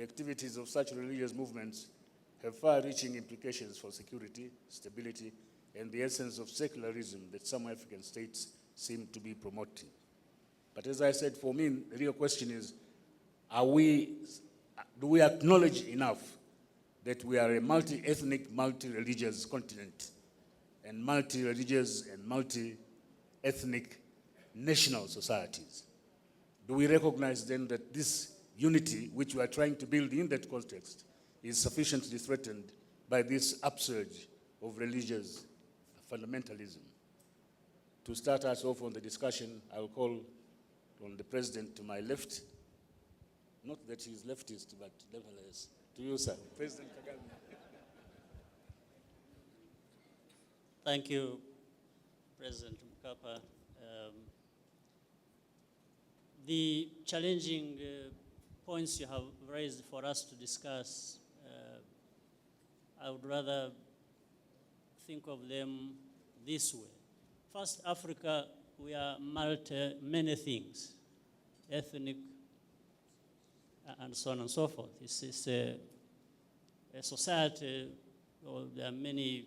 the activities of such religious movements have far-reaching implications for security, stability, and the essence of secularism that some African states seem to be promoting. But as I said, for me, the real question is, do we acknowledge enough that we are a multi-ethnic, multi-religious continent, and multi-religious and multi-ethnic national societies? Do we recognize then that this unity, which we are trying to build in that context, is sufficiently threatened by this upsurge of religious fundamentalism? To start us off on the discussion, I will call on the President to my left. Not that he's leftist, but nevertheless, to you, sir. President Kagame. Thank you, President Mkapa. The challenging points you have raised for us to discuss, I would rather think of them this way. First, Africa, we are many things, ethnic, and so on and so forth. This is a society, or there are many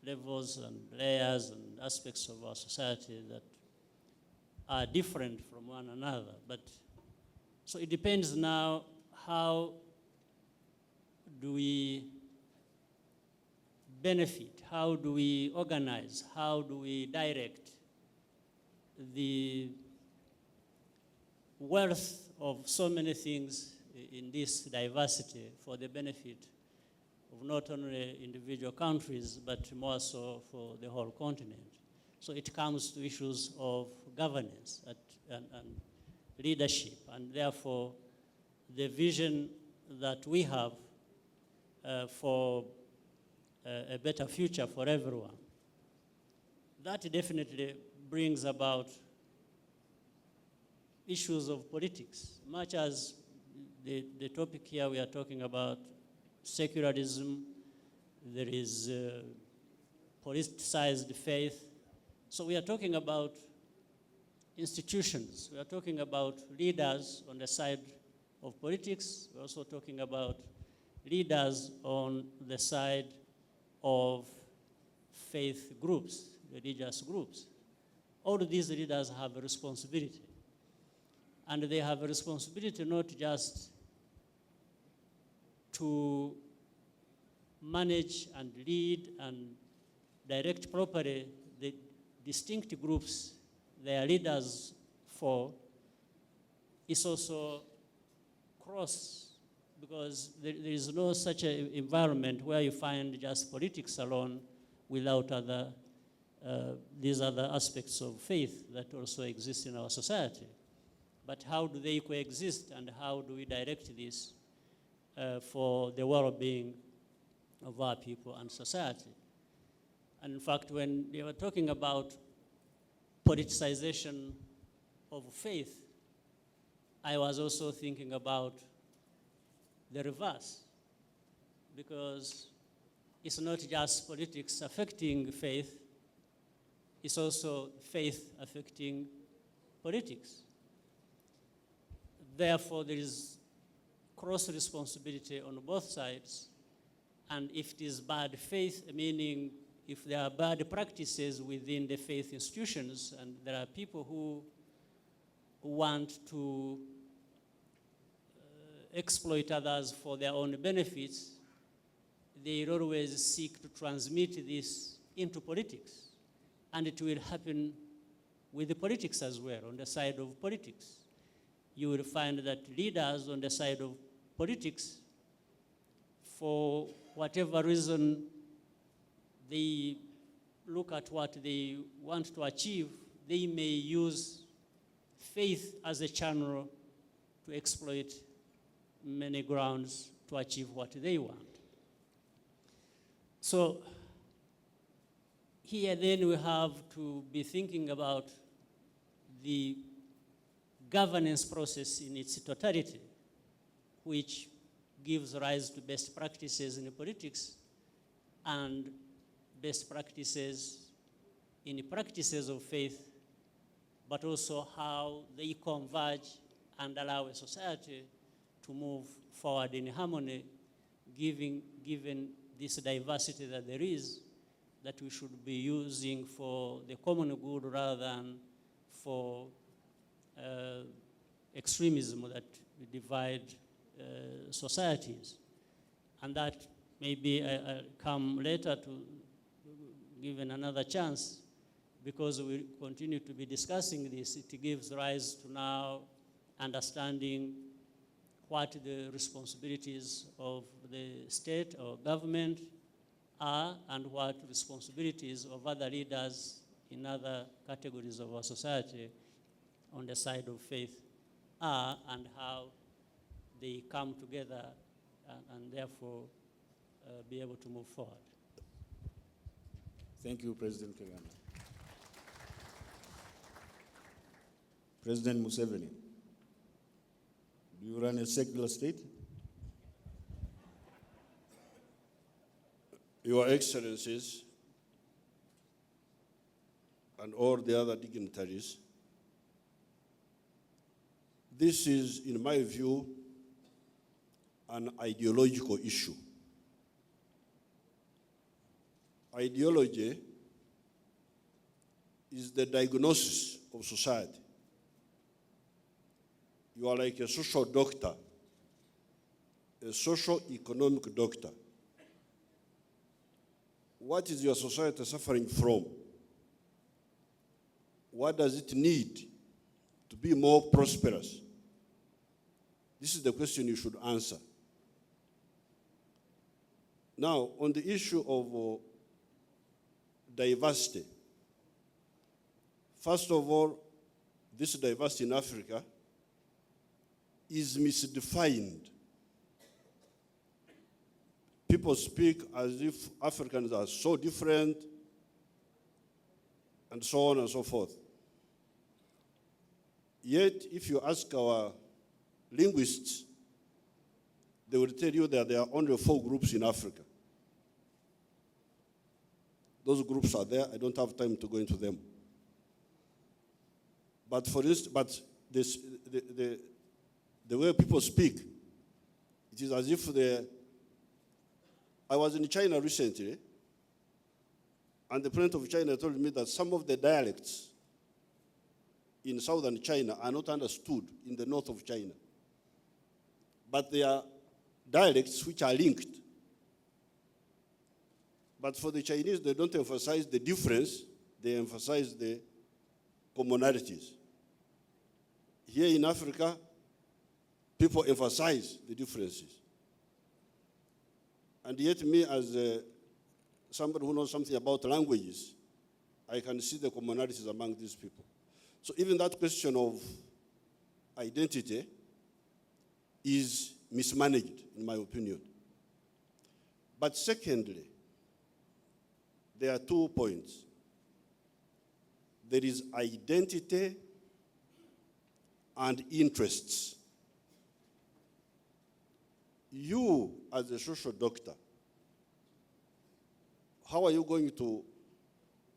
levels and layers and aspects of our society that are different from one another. But so it depends now, how do we benefit? How do we organize? How do we direct the wealth of so many things in this diversity for the benefit of not only individual countries, but more so for the whole continent? So it comes to issues of governance and leadership, and therefore the vision that we have for a better future for everyone. That definitely brings about issues of politics, much as the topic here we are talking about secularism. There is politicized faith. So we are talking about institutions. We are talking about leaders on the side of politics. We're also talking about leaders on the side of faith groups, religious groups. All of these leaders have a responsibility. And they have a responsibility not just to manage and lead and direct properly the distinct groups they are leaders for. It's also cross, because there is no such an environment where you find just politics alone without these other aspects of faith that also exist in our society. But how do they coexist, and how do we direct this for the well-being of our people and society? And in fact, when they were talking about politicization of faith, I was also thinking about the reverse, because it's not just politics affecting faith, it's also faith affecting politics. Therefore, there is cross-responsibility on both sides, and if it is bad faith, meaning if there are bad practices within the faith institutions, and there are people who want to exploit others for their own benefits, they always seek to transmit this into politics. And it will happen with the politics as well, on the side of politics. You will find that leaders on the side of politics, for whatever reason, they look at what they want to achieve, they may use faith as a channel to exploit many grounds to achieve what they want. So here then we have to be thinking about the governance process in its totality, which gives rise to best practices in politics and best practices in the practices of faith, but also how they converge and allow a society to move forward in harmony, given this diversity that there is, that we should be using for the common good rather than for extremism that divide societies. And that maybe I'll come later to given another chance, because we continue to be discussing this. It gives rise to now understanding what the responsibilities of the state or government are and what responsibilities of other leaders in other categories of our society on the side of faith are, and how they come together and therefore be able to move forward. Thank you, President Kagame. President Museveni, do you run a secular state? Your Excellencies and all the other dignitaries, this is, in my view, an ideological issue. Ideology is the diagnosis of society. You are like a social doctor, a socio-economic doctor. What is your society suffering from? What does it need to be more prosperous? This is the question you should answer. Now, on the issue of diversity, first of all, this diversity in Africa is misdefined. People speak as if Africans are so different, and so on and so forth. Yet, if you ask our linguists, they will tell you that there are only 4 groups in Africa. Those groups are there. I don't have time to go into them. But for instance, the way people speak, it is as if I was in China recently, and the president of China told me that some of the dialects in southern China are not understood in the north of China. But they are dialects which are linked. But for the Chinese, they don't emphasize the difference, they emphasize the commonalities. Here in Africa, people emphasize the differences. And yet me, as somebody who knows something about languages, I can see the commonalities among these people. So even that question of identity is mismanaged, in my opinion. But secondly, there are 2 points. There is identity and interests. You, as a social doctor, how are you going to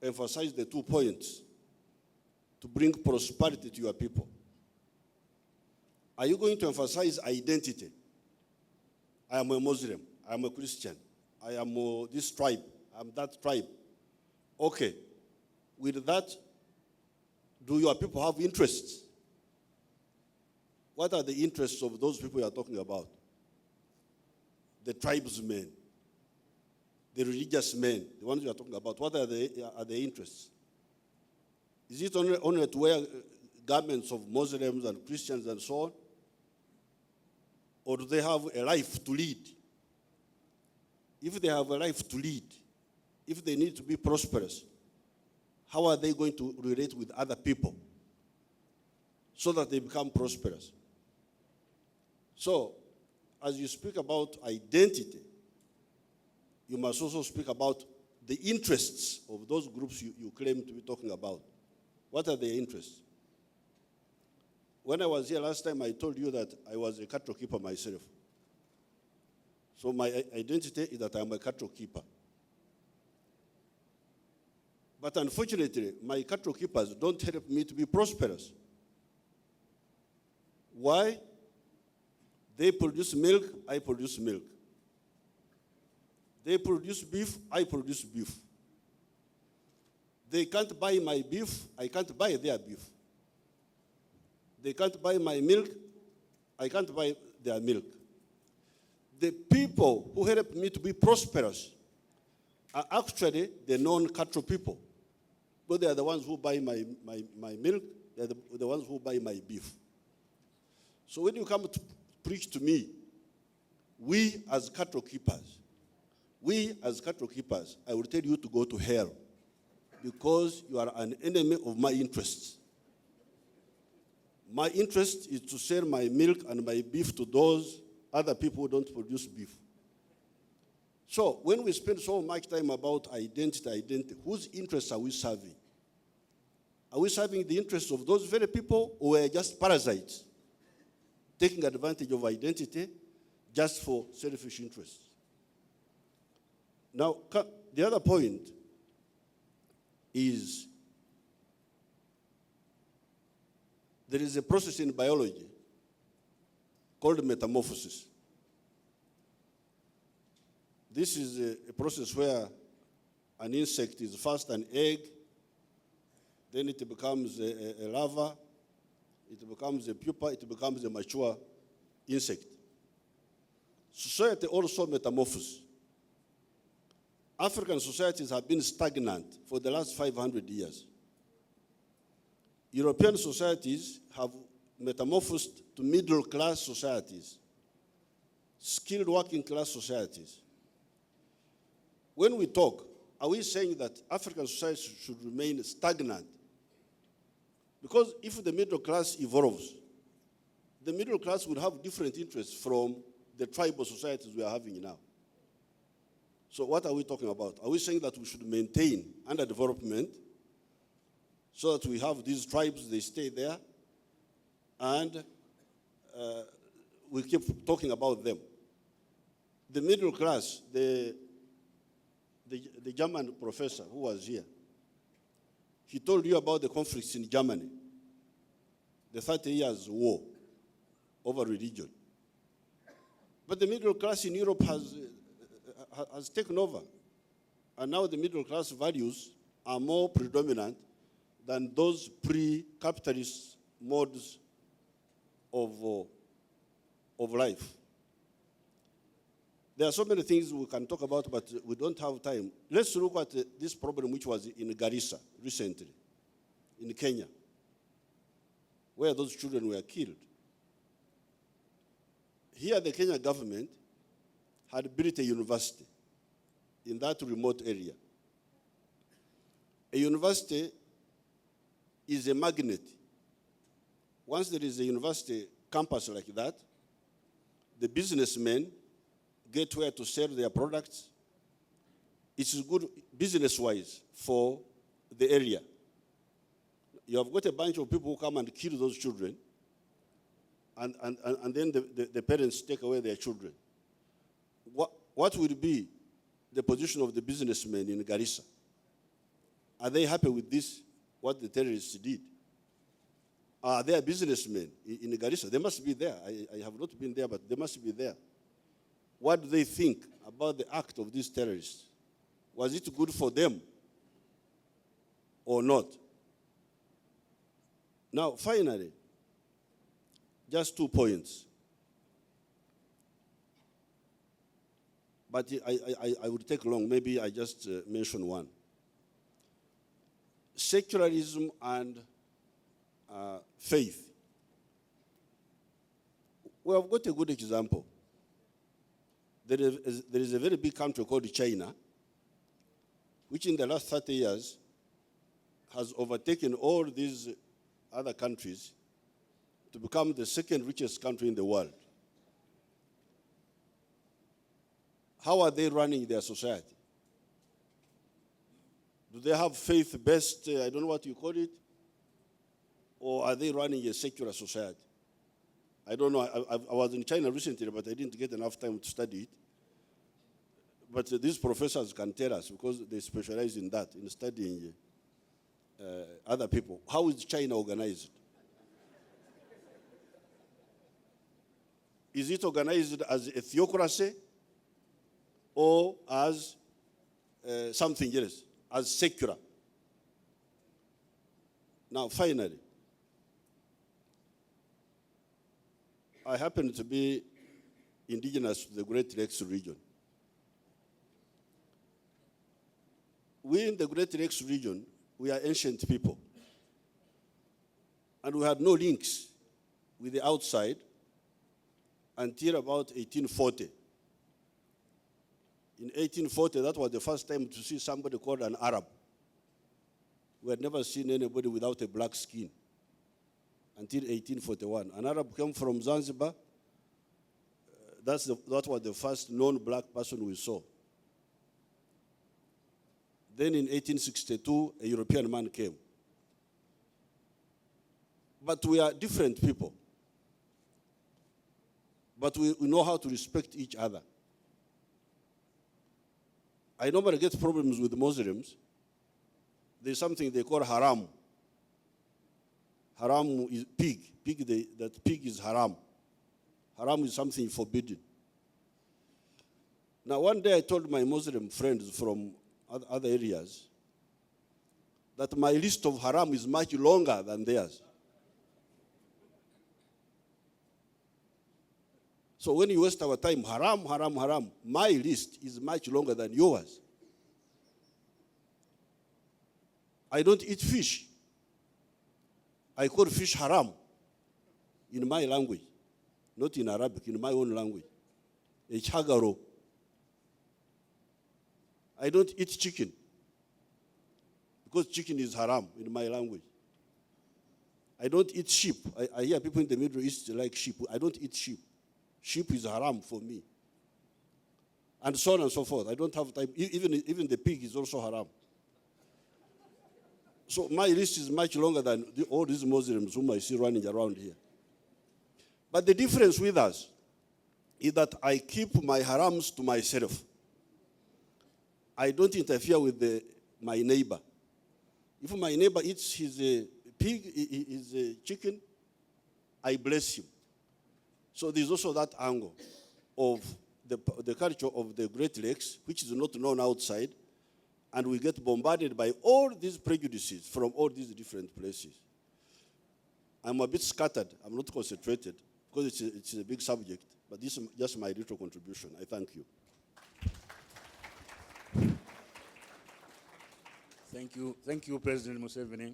emphasize the 2 points to bring prosperity to your people? Are you going to emphasize identity? I am a Muslim, I am a Christian, I am this tribe, I am that tribe. Okay, with that, do your people have interests? What are the interests of those people you are talking about? The tribesmen, the religious men, the ones you are talking about, what are their interests? Is it only to wear garments of Muslims and Christians and so on? Or do they have a life to lead? If they have a life to lead, if they need to be prosperous, how are they going to relate with other people so that they become prosperous? So, as you speak about identity, you must also speak about the interests of those groups you claim to be talking about. What are their interests? When I was here last time, I told you that I was a cattle keeper myself. So my identity is that I'm a cattle keeper. But unfortunately, my cattle keepers don't help me to be prosperous. Why? They produce milk, I produce milk. They produce beef, I produce beef. They can't buy my beef, I can't buy their beef. They can't buy my milk, I can't buy their milk. The people who help me to be prosperous are actually the non-cattle people. But they are the ones who buy my milk, they are the ones who buy my beef. So when you come to preach to me, we as cattle keepers, I will tell you to go to hell because you are an enemy of my interests. My interest is to sell my milk and my beef to those other people who don't produce beef. So when we spend so much time about identity, whose interests are we serving? Are we serving the interests of those very people, or are just parasites taking advantage of identity just for selfish interests? Now, the other point is there is a process in biology called metamorphosis. This is a process where an insect is first an egg, then it becomes a larva, it becomes a pupa, it becomes a mature insect. Society also metamorphoses. African societies have been stagnant for the last 500 years. European societies have metamorphosed to middle-class societies, skilled working-class societies. When we talk, are we saying that African societies should remain stagnant? Because if the middle class evolves, the middle class will have different interests from the tribal societies we are having now. So what are we talking about? Are we saying that we should maintain underdevelopment so that we have these tribes, they stay there, and we keep talking about them? The middle class, the German professor who was here, he told you about the conflicts in Germany, the 30 years war over religion. But the middle class in Europe has taken over. And now the middle class values are more predominant than those pre-capitalist modes of life. There are so many things we can talk about, but we don't have time. Let's look at this problem which was in Garissa recently, in Kenya, where those children were killed. Here, the Kenya government had built a university in that remote area. A university is a magnet. Once there is a university campus like that, the businessmen get where to sell their products. It's good business-wise for the area. You have got a bunch of people who come and kill those children, and then the parents take away their children. What will be the position of the businessmen in Garissa? Are they happy with this, what the terrorists did? Are there businessmen in Garissa? They must be there. I have not been there, but they must be there. What do they think about the act of these terrorists? Was it good for them or not? Now, finally, just 2 points. But I would take long. Maybe I just mention one. Secularism and faith. We have got a good example. There is a very big country called China, which in the last 30 years has overtaken all these other countries to become the second richest country in the world. How are they running their society? Do they have faith-based, I don't know what you call it, or are they running a secular society? I don't know. I was in China recently, but I didn't get enough time to study it. But these professors can tell us because they specialize in that, in studying other people. How is China organized? Is it organized as a theocracy or as something else, as secular? Now, finally, I happen to be indigenous to the Great Lakes region. We in the Great Lakes region, we are ancient people. And we had no links with the outside until about 1840. In 1840, that was the first time to see somebody called an Arab. We had never seen anybody without a black skin until 1841. An Arab came from Zanzibar. That was the first non-black person we saw. Then in 1862, a European man came. But we are different people. But we know how to respect each other. I normally get problems with Muslims. There's something they call haram. Haram is pig. That pig is haram. Haram is something forbidden. Now, one day I told my Muslim friends from other areas that my list of haram is much longer than theirs. So when you waste our time, haram, haram, haram, my list is much longer than yours. I don't eat fish. I call fish haram in my language, not in Arabic, in my own language. A chagaro. I don't eat chicken because chicken is haram in my language. I don't eat sheep. I hear people in the Middle East like sheep. I don't eat sheep. Sheep is haram for me. And so on and so forth. I don't have time. Even the pig is also haram. So my list is much longer than all these Muslims whom I see running around here. But the difference with us is that I keep my harams to myself. I don't interfere with my neighbor. If my neighbor eats his pig, his chicken, I bless him. So there's also that angle of the culture of the Great Lakes, which is not known outside, and we get bombarded by all these prejudices from all these different places. I'm a bit scattered. I'm not concentrated because it's a big subject, but this is just my little contribution. I thank you. Thank you, President Museveni.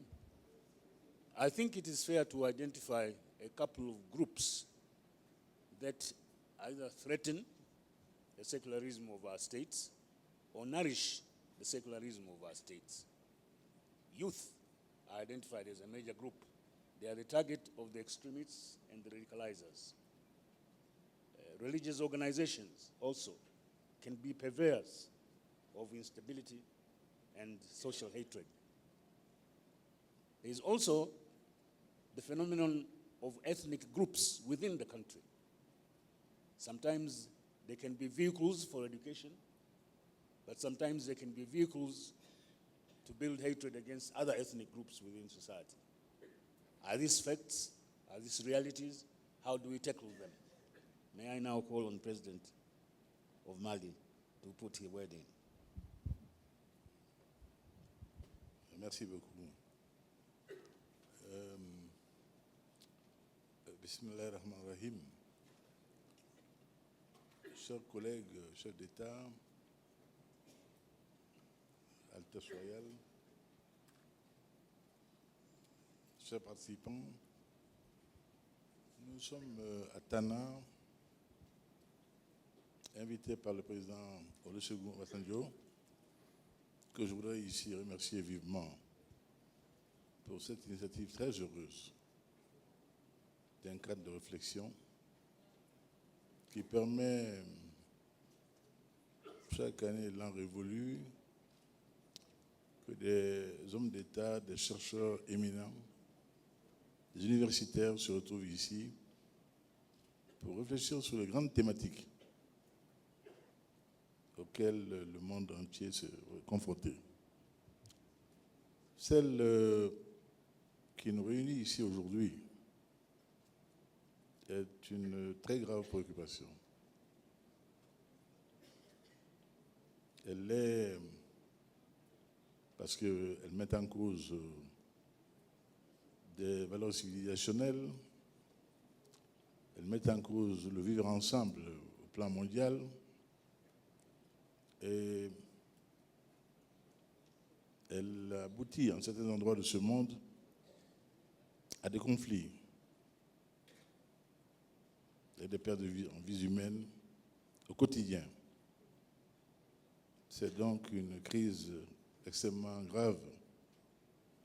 I think it is fair to identify a couple of groups that either threaten the secularism of our states or nourish the secularism of our states. Youth are identified as a major group. They are the target of the extremists and the radicalizers. Religious organizations also can be purveyors of instability and social hatred. There is also the phenomenon of ethnic groups within the country. Sometimes they can be vehicles for education, but sometimes they can be vehicles to build hatred against other ethnic groups within society. Are these facts? Are these realities? How do we tackle them? May I now call on President of Mali to put a word in. Merci beaucoup. Bismillahirrahmanirrahim. Chers collègues, chefs d'État, Altesse royale, chers participants, nous sommes à Tana, invités par le président Olusegun Obasanjo, que je voudrais ici remercier vivement pour cette initiative très heureuse d'un cadre de réflexion qui permet chaque année l'an révolu que des hommes d'État, des chercheurs éminents, des universitaires se retrouvent ici pour réfléchir sur les grandes thématiques auxquelles le monde entier se confronté. Celle qui nous réunit ici aujourd'hui est une très grave préoccupation. Elle est parce qu'elle met en cause des valeurs civilisationnelles, elle met en cause le vivre ensemble au plan mondial et elle aboutit en certains endroits de ce monde à des conflits et des pertes de vie en vies humaines au quotidien. C'est donc une crise extrêmement grave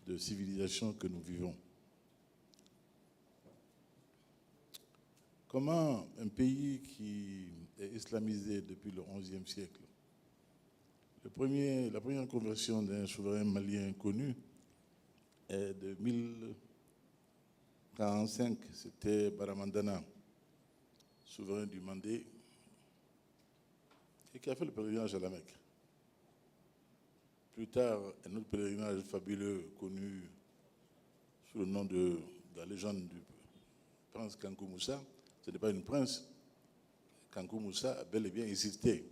de civilisation que nous vivons. Comment un pays qui est islamisé depuis le XIe siècle, la première conversion d'un souverain malien connu est de 1045, c'était Baramandana, souverain du Mandé, et qui a fait le pèlerinage à la Mecque. Plus tard, un autre pèlerinage fabuleux connu sous le nom de la légende du prince Kankou Moussa. Ce n'est pas une prince. Kankou Moussa a bel et bien existé.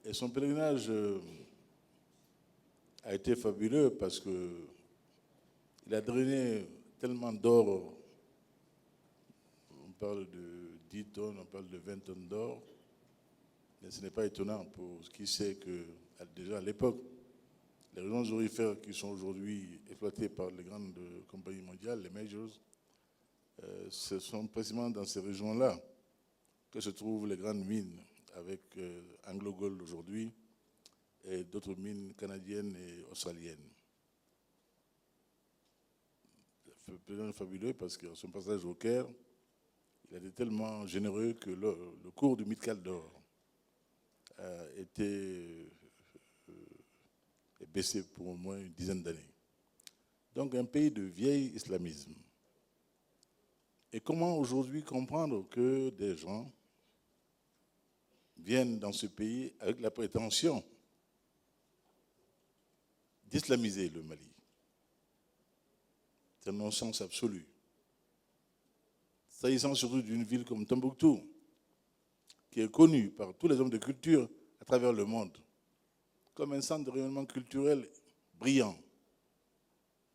Et son pèlerinage a été fabuleux parce qu'il a drainé tellement d'or. On parle de 10 tonnes, on parle de 20 tonnes d'or. Mais ce n'est pas étonnant pour qui sait que, déjà à l'époque, les régions aurifères qui sont aujourd'hui exploitées par les grandes compagnies mondiales, les majors, ce sont précisément dans ces régions-là que se trouvent les grandes mines, avec Anglo Gold aujourd'hui et d'autres mines canadiennes et australiennes. C'est fabuleux parce que son passage au Caire, il a été tellement généreux que le cours du Midcal d'or a été baissé pour au moins une dizaine d'années. Donc un pays de vieil islamisme. Et comment aujourd'hui comprendre que des gens viennent dans ce pays avec la prétention d'islamiser le Mali? C'est un non-sens absolu. S'agissant surtout d'une ville comme Tombouctou, qui est connue par tous les hommes de culture à travers le monde, comme un centre de rayonnement culturel brillant,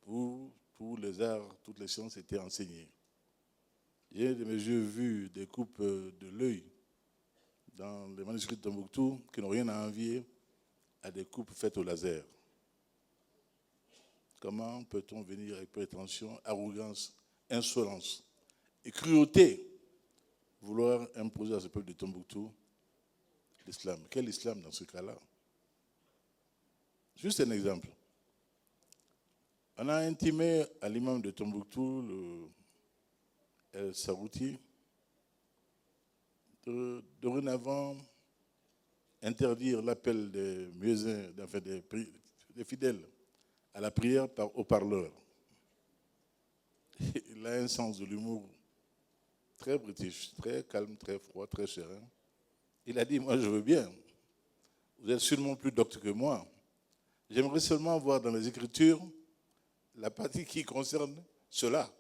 où tous les arts, toutes les sciences étaient enseignées. J'ai de mes yeux vu des coupes de l'œil dans les manuscrits de Tombouctou qui n'ont rien à envier à des coupes faites au laser. Comment peut-on venir avec prétention, arrogance, insolence et cruauté vouloir imposer à ce peuple de Tombouctou l'islam? Quel islam dans ce cas-là? Juste un exemple. On a intimé à l'imam de Tombouctou, le El Sarouti, de dorénavant interdire l'appel des muezzins, enfin des fidèles à la prière par haut-parleur. Il a un sens de l'humour très british, très calme, très froid, très serein. Il a dit, moi je veux bien, vous êtes sûrement plus docte que moi. J'aimerais seulement voir dans les Écritures la partie qui concerne cela.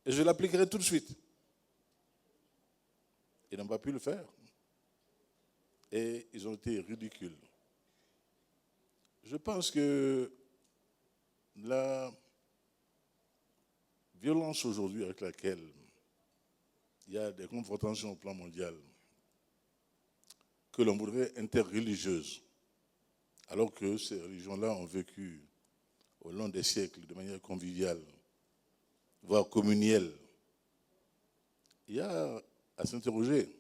Et je l'appliquerai tout de suite. Ils n'ont pas pu le faire. Et ils ont été ridicules. Je pense que la violence aujourd'hui avec laquelle il y a des confrontations au plan mondial, que l'on voudrait interreligieuses, alors que ces religions-là ont vécu au long des siècles de manière conviviale, voire communielle, il y a à s'interroger.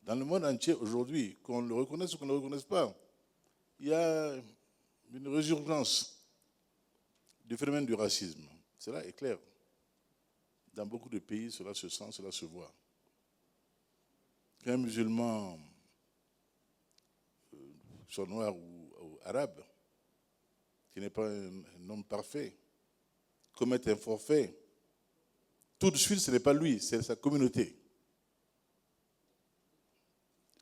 Dans le monde entier aujourd'hui, qu'on le reconnaisse ou qu'on ne le reconnaisse pas, il y a une résurgence du phénomène du racisme. Cela est clair. Dans beaucoup de pays, cela se sent, cela se voit. Qu'un musulman, soit noir ou arabe, qui n'est pas un homme parfait, commette un forfait, tout de suite, ce n'est pas lui, c'est sa communauté.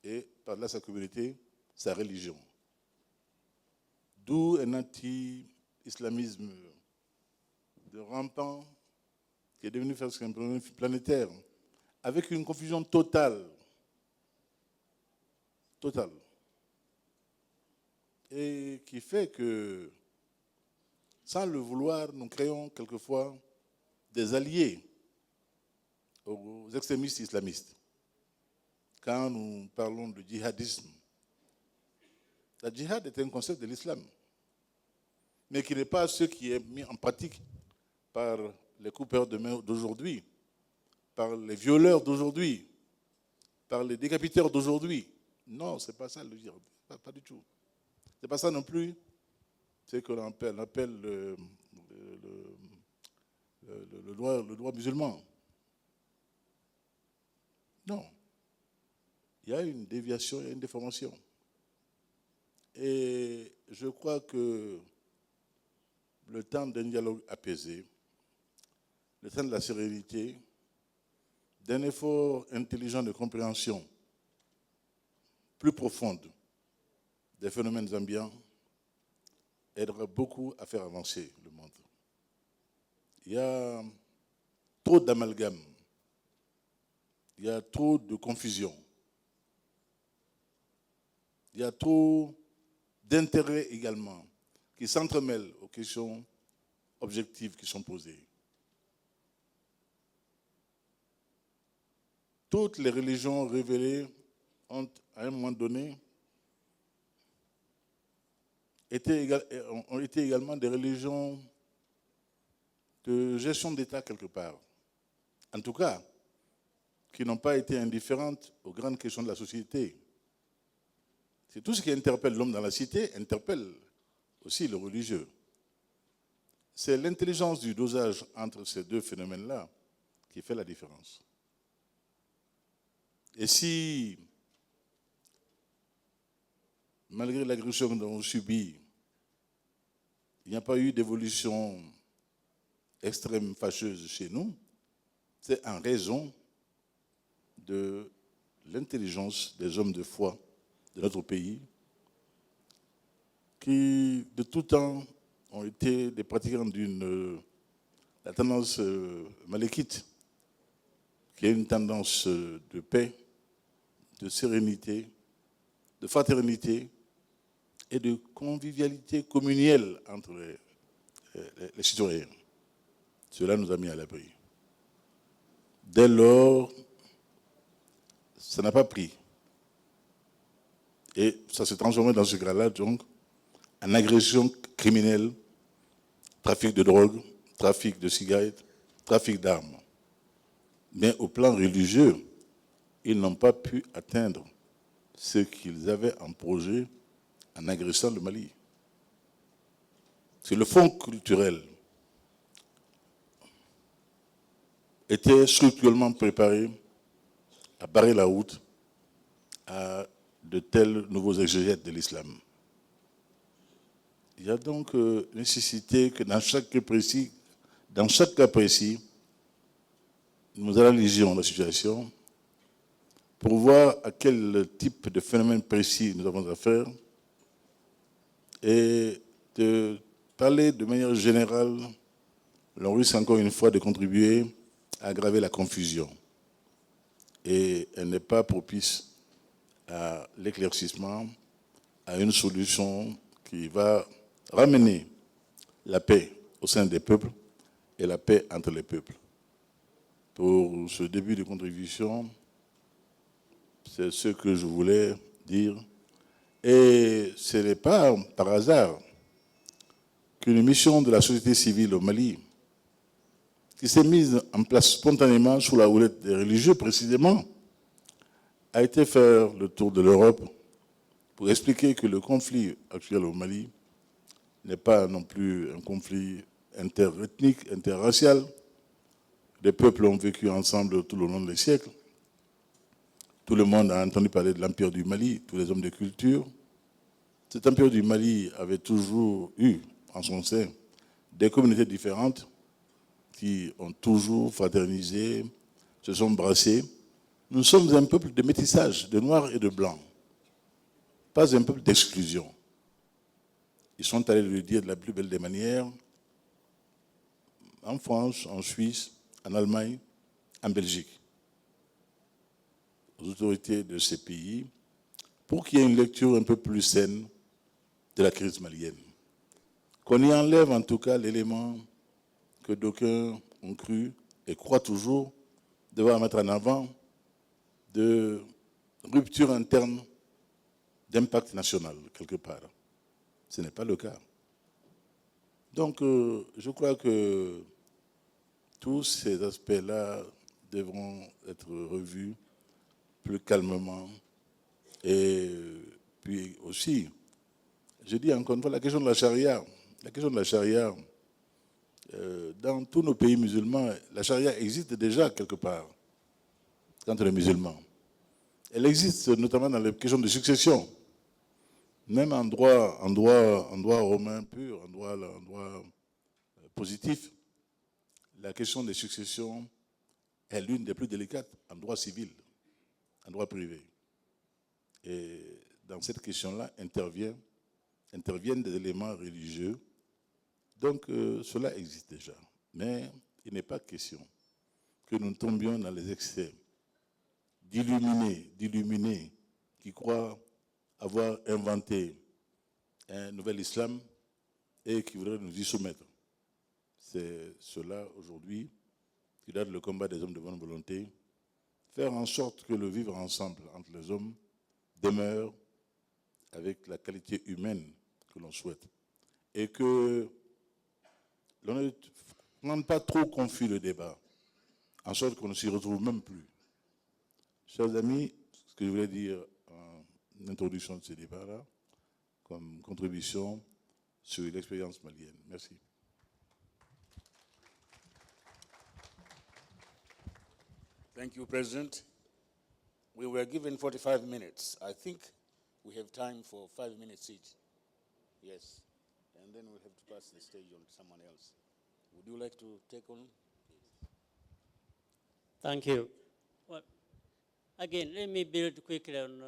Et par-delà sa communauté, sa religion. D'où un anti-islamisme de rampant qui est devenu presque un phénomène planétaire, avec une confusion totale. Totale. Et qui fait que, sans le vouloir, nous créons quelquefois des alliés aux extrémistes islamistes. Quand nous parlons de djihadisme, la djihad est un concept de l'islam, mais qui n'est pas ce qui est mis en pratique par les coupeurs de main d'aujourd'hui, par les violeurs d'aujourd'hui, par les décapiteurs d'aujourd'hui. Non, ce n'est pas ça le djihad, pas du tout. Ce n'est pas ça non plus, c'est ce qu'on appelle le droit musulman. Non. Il y a une déviation, il y a une déformation. Et je crois que le temps d'un dialogue apaisé, le temps de la sérénité, d'un effort intelligent de compréhension plus profonde des phénomènes ambiants aidera beaucoup à faire avancer le monde. Il y a trop d'amalgame, il y a trop de confusion, il y a trop d'intérêts également qui s'entremêlent aux questions objectives qui sont posées. Toutes les religions révélées ont, à un moment donné, ont été également des religions de gestion d'État quelque part. En tout cas, qui n'ont pas été indifférentes aux grandes questions de la société. C'est tout ce qui interpelle l'homme dans la cité, interpelle aussi le religieux. C'est l'intelligence du dosage entre ces deux phénomènes-là qui fait la différence. Et si, malgré l'agression que nous avons subie, il n'y a pas eu d'évolution extrême fâcheuse chez nous, c'est en raison de l'intelligence des hommes de foi de notre pays qui, de tout temps, ont été des pratiquants la tendance malékite, qui est une tendance de paix, de sérénité, de fraternité et de convivialité communielle entre les citoyens. Cela nous a mis à l'abri. Dès lors, ça n'a pas pris. Et ça s'est transformé dans ce cas-là, donc, en agression criminelle, trafic de drogue, trafic de cigarettes, trafic d'armes. Mais au plan religieux, ils n'ont pas pu atteindre ce qu'ils avaient en projet en agressant le Mali. C'est le fonds culturel était structurellement préparé à barrer la route à de tels nouveaux exégètes de l'islam. Il y a donc nécessité que dans chaque cas précis, nous analysions la situation pour voir à quel type de phénomène précis nous avons affaire et de parler de manière générale, l'on risque encore une fois de contribuer à aggraver la confusion. Et elle n'est pas propice à l'éclaircissement, à une solution qui va ramener la paix au sein des peuples et la paix entre les peuples. Pour ce début de contribution, c'est ce que je voulais dire. Et ce n'est pas par hasard qu'une mission de la société civile au Mali, qui s'est mise en place spontanément sous la houlette des religieux précisément, a été faire le tour de l'Europe pour expliquer que le conflit actuel au Mali n'est pas non plus un conflit interethnique, interracial. Les peuples ont vécu ensemble tout le long des siècles. Tout le monde a entendu parler de l'Empire du Mali, tous les hommes de culture. Cet Empire du Mali avait toujours eu en son sein des communautés différentes qui ont toujours fraternisé, se sont brassés. Nous sommes un peuple de métissage, de noirs et de blancs, pas un peuple d'exclusion. Ils sont allés le dire de la plus belle des manières, en France, en Suisse, en Allemagne, en Belgique, aux autorités de ces pays, pour qu'il y ait une lecture un peu plus saine de la crise malienne. Qu'on y enlève en tout cas l'élément que d'aucuns ont cru et croient toujours devoir mettre en avant de rupture interne d'impact national, quelque part. Ce n'est pas le cas. Donc, je crois que tous ces aspects-là devront être revus plus calmement. Et puis aussi, je dis encore une fois, la question de la charia. La question de la charia, dans tous nos pays musulmans, la charia existe déjà quelque part, quand on est musulman. Elle existe notamment dans les questions de succession. Même en droit romain pur, en droit positif, la question des successions est l'une des plus délicates en droit civil, en droit privé. Et dans cette question-là interviennent des éléments religieux. Donc cela existe déjà. Mais il n'est pas question que nous tombions dans les excès d'illuminés qui croient avoir inventé un nouvel islam et qui voudraient nous y soumettre. C'est cela aujourd'hui qui doit être le combat des hommes de bonne volonté, faire en sorte que le vivre ensemble entre les hommes demeure avec la qualité humaine que l'on souhaite. Et que l'on ne rende pas trop confus le débat, en sorte qu'on ne s'y retrouve même plus. Chers amis, ce que je voulais dire en introduction de ce débat-là, comme contribution sur l'expérience malienne. Merci. Thank you, President. We were given 45 minutes. I think we have time for 5 minutes each. Yes. And then we'll have to pass the stage on to someone else. Would you like to take on? Thank you. Well, again, let me build quickly on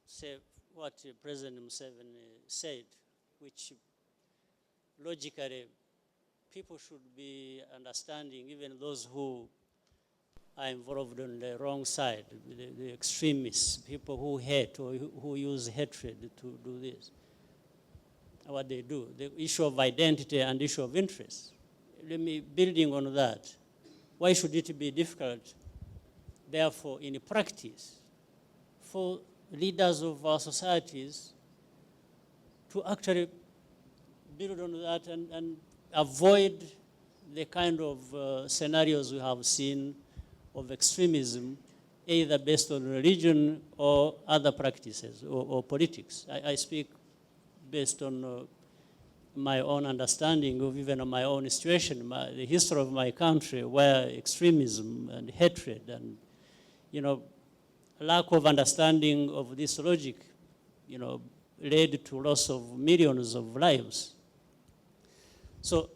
say what President Museveni said, which logically people should be understanding, even those who are involved on the wrong side, the extremists, people who hate or who use hatred to do this, what they do, the issue of identity and issue of interest. Let me, building on that, why should it be difficult, therefore, in practice, for leaders of our societies to actually build on that and avoid the kind of scenarios we have seen of extremism, either based on religion or other practices or politics. I speak based on my own understanding of even my own situation, the history of my country, where extremism and hatred and, lack of understanding of this logic, led to loss of millions of lives. So,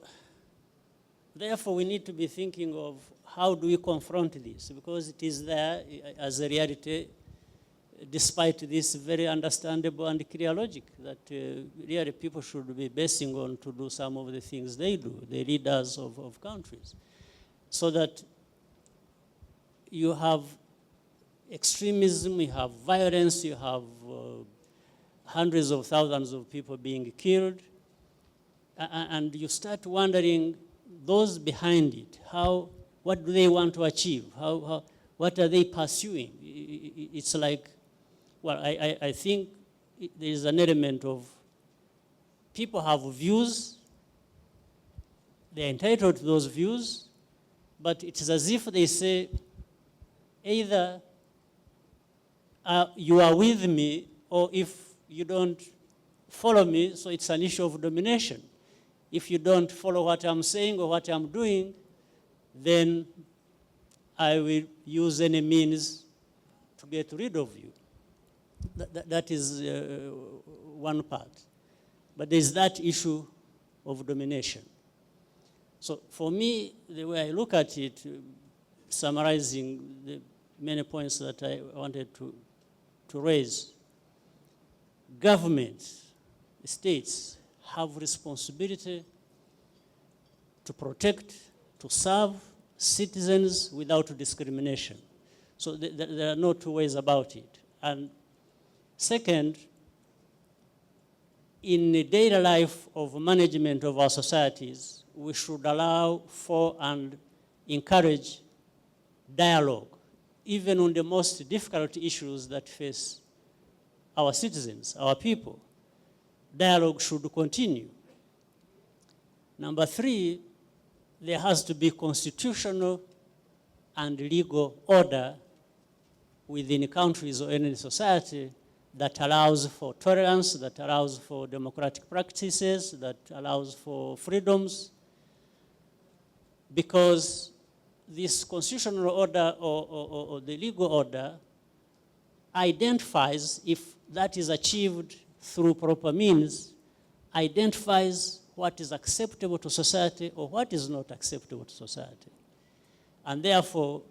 therefore, we need to be thinking of how do we confront this, because it is there as a reality, despite this very understandable and clear logic that really people should be basing on to do some of the things they do, the leaders of countries, so that you have extremism, you have violence, you have hundreds of thousands of people being killed, and you start wondering those behind it, what do they want to achieve? What are they pursuing? It's like, well, I think there is an element of people have views, they're entitled to those views, but it is as if they say, either you are with me, or if you don't follow me, so it's an issue of domination. If you don't follow what I'm saying or what I'm doing, then I will use any means to get rid of you. That is one part. But there's that issue of domination. So for me, the way I look at it, summarizing the many points that I wanted to raise, governments, states have responsibility to protect, to serve, citizens without discrimination. So there are no two ways about it. And second, in the daily life of management of our societies, we should allow for and encourage dialogue, even on the most difficult issues that face our citizens, our people. Dialogue should continue. Number three, there has to be constitutional and legal order within countries or any society that allows for tolerance, that allows for democratic practices, that allows for freedoms. Because this constitutional order or the legal order identifies, if that is achieved through proper means, identifies what is acceptable to society or what is not acceptable to society. And therefore,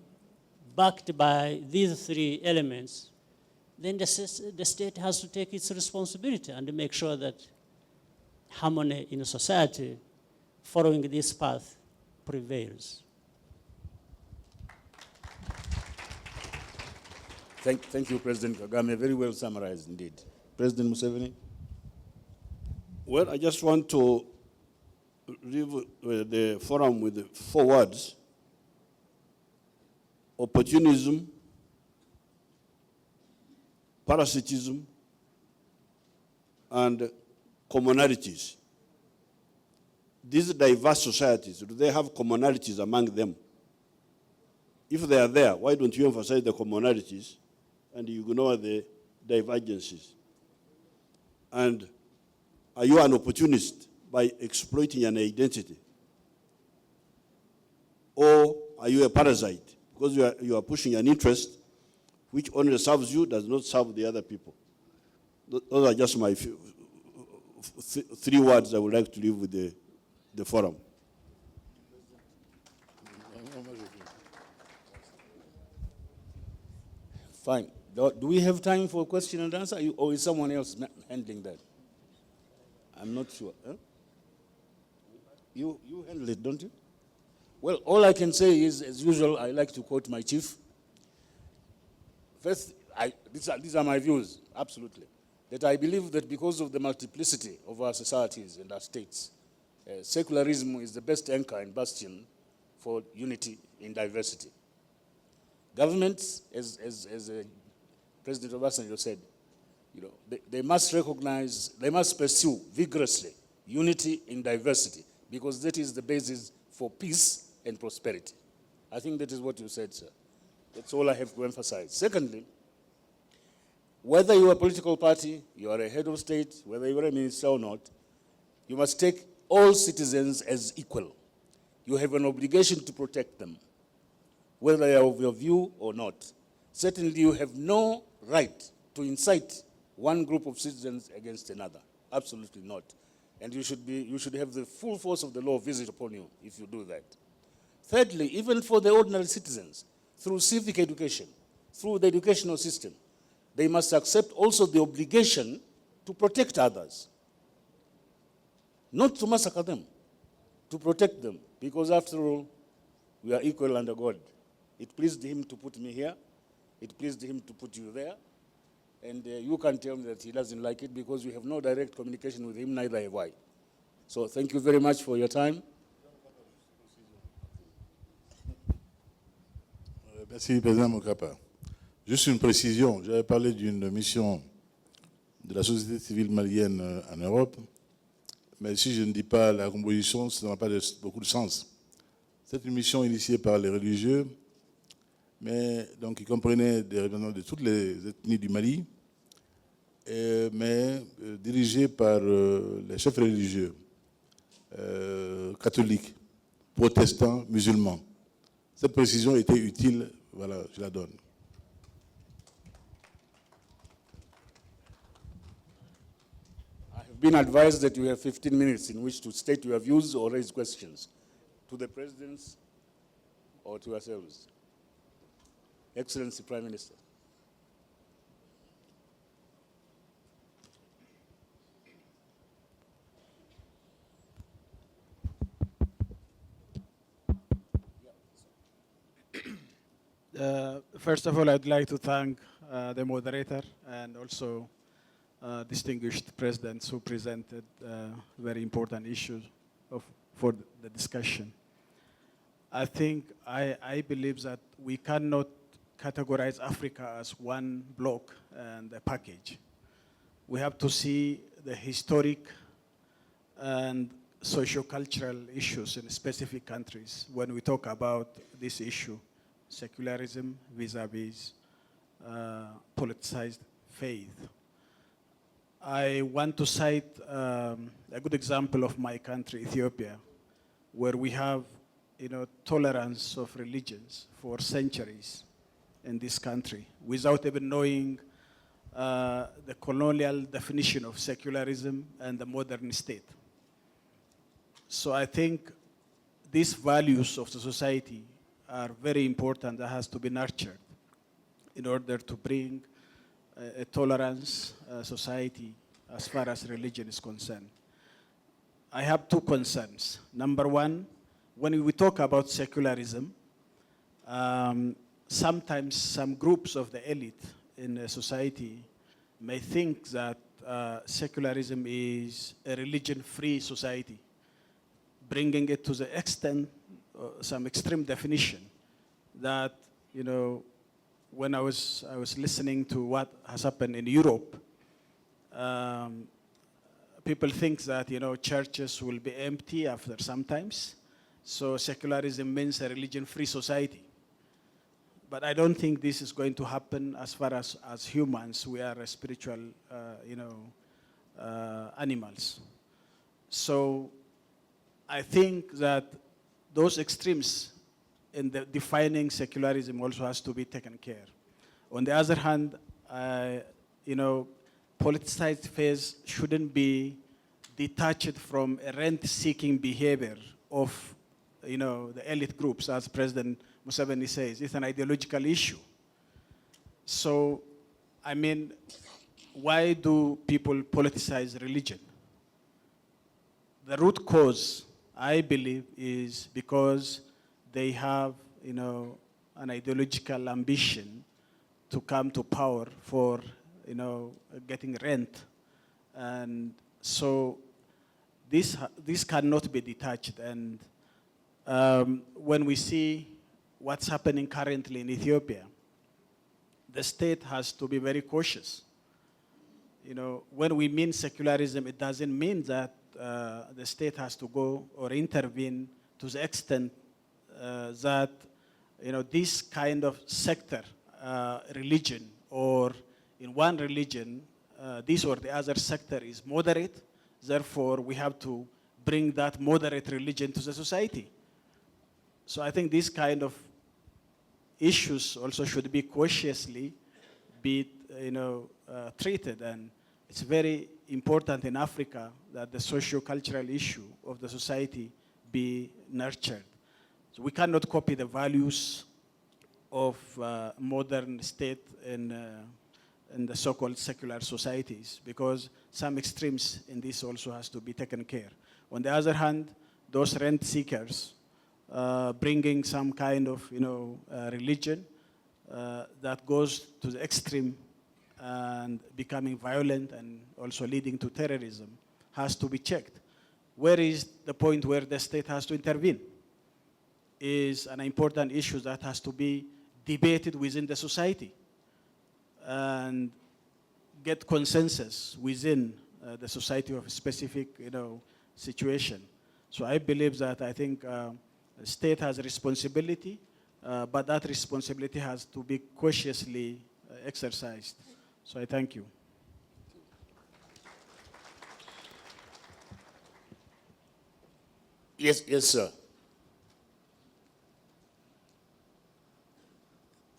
backed by these three elements, then the state has to take its responsibility and make sure that harmony in society following this path prevails. Thank you, President Kagame. Very well summarized indeed. President Museveni? Well, I just want to leave the forum with 4 words: opportunism, parasitism, and commonalities. These diverse societies, do they have commonalities among them? If they are there, why don't you emphasize the commonalities and you ignore the divergences? And are you an opportunist by exploiting an identity? Or are you a parasite because you are pushing an interest which only serves you, does not serve the other people? Those are just my 3 words I would like to leave with the forum. Fine. Do we have time for question and answer, or is someone else handling that? I'm not sure. Huh? You handle it, don't you? Well, all I can say is, as usual, I like to quote my chief. First, these are my views, absolutely. That I believe that because of the multiplicity of our societies and our states, secularism is the best anchor and bastion for unity in diversity. Governments, as President Obasanjo said, they must recognize, they must pursue vigorously unity in diversity, because that is the basis for peace and prosperity. I think that is what you said, sir. That's all I have to emphasize. Secondly, whether you are a political party, you are a head of state, whether you are a minister or not, you must take all citizens as equal. You have an obligation to protect them, whether they are of your view or not. Certainly, you have no right to incite one group of citizens against another. Absolutely not. And you should have the full force of the law visited upon you if you do that. Thirdly, even for the ordinary citizens, through civic education, through the educational system, they must accept also the obligation to protect others. Not to massacre them, to protect them, because after all, we are equal under God. It pleased him to put me here. It pleased him to put you there. And you can tell me that he doesn't like it because we have no direct communication with him, neither have I. So thank you very much for your time. Merci, Président Mkapa. Juste une précision, j'avais parlé d'une mission de la société civile malienne en Europe, mais si je ne dis pas la composition, ça n'a pas beaucoup de sens. C'est une mission initiée par les religieux, mais donc qui comprenait des représentants de toutes les ethnies du Mali, mais dirigée par les chefs religieux, catholiques, protestants, musulmans. Cette précision était utile, voilà, je la donne. I have been advised that you have 15 minutes in which to state your views or raise questions to the presidents or to yourselves. Excellency Prime Minister. First of all, I'd like to thank the moderator and also distinguished presidents who presented very important issues for the discussion. I think I believe that we cannot categorize Africa as one block and a package. We have to see the historic and socio-cultural issues in specific countries when we talk about this issue, secularism vis-a-vis politicized faith. I want to cite a good example of my country, Ethiopia, where we have tolerance of religions for centuries in this country without even knowing the colonial definition of secularism and the modern state. So I think these values of the society are very important that has to be nurtured in order to bring a tolerance society as far as religion is concerned. I have two concerns. Number one, when we talk about secularism, sometimes some groups of the elite in a society may think that secularism is a religion-free society, bringing it to the extent, some extreme definition that, when I was listening to what has happened in Europe, people think that, churches will be empty after sometimes. So secularism means a religion-free society. But I don't think this is going to happen as far as humans. We are spiritual, animals. So I think that those extremes in the defining secularism also has to be taken care. On the other hand, politicized faith shouldn't be detached from a rent-seeking behavior of, the elite groups, as President Museveni says. It's an ideological issue. So, why do people politicize religion? The root cause, I believe, is because they have, an ideological ambition to come to power for, getting rent. And so this cannot be detached. And when we see what's happening currently in Ethiopia, the state has to be very cautious. When we mean secularism, it doesn't mean that the state has to go or intervene to the extent that this kind of sector, religion, or in one religion, this or the other sector is moderate. Therefore, we have to bring that moderate religion to the society. So I think these kind of issues also should be cautiously treated, and it's very important in Africa that the socio-cultural issue of the society be nurtured. So we cannot copy the values of modern state in the so-called secular societies, because some extremes in this also has to be taken care. On the other hand, those rent seekers bringing some kind of religion that goes to the extreme and becoming violent and also leading to terrorism has to be checked. Where is the point where the state has to intervene? Is an important issue that has to be debated within the society and get consensus within the society of a specific situation. So I believe that I think the state has a responsibility, but that responsibility has to be cautiously exercised. So I thank you. Yes, sir.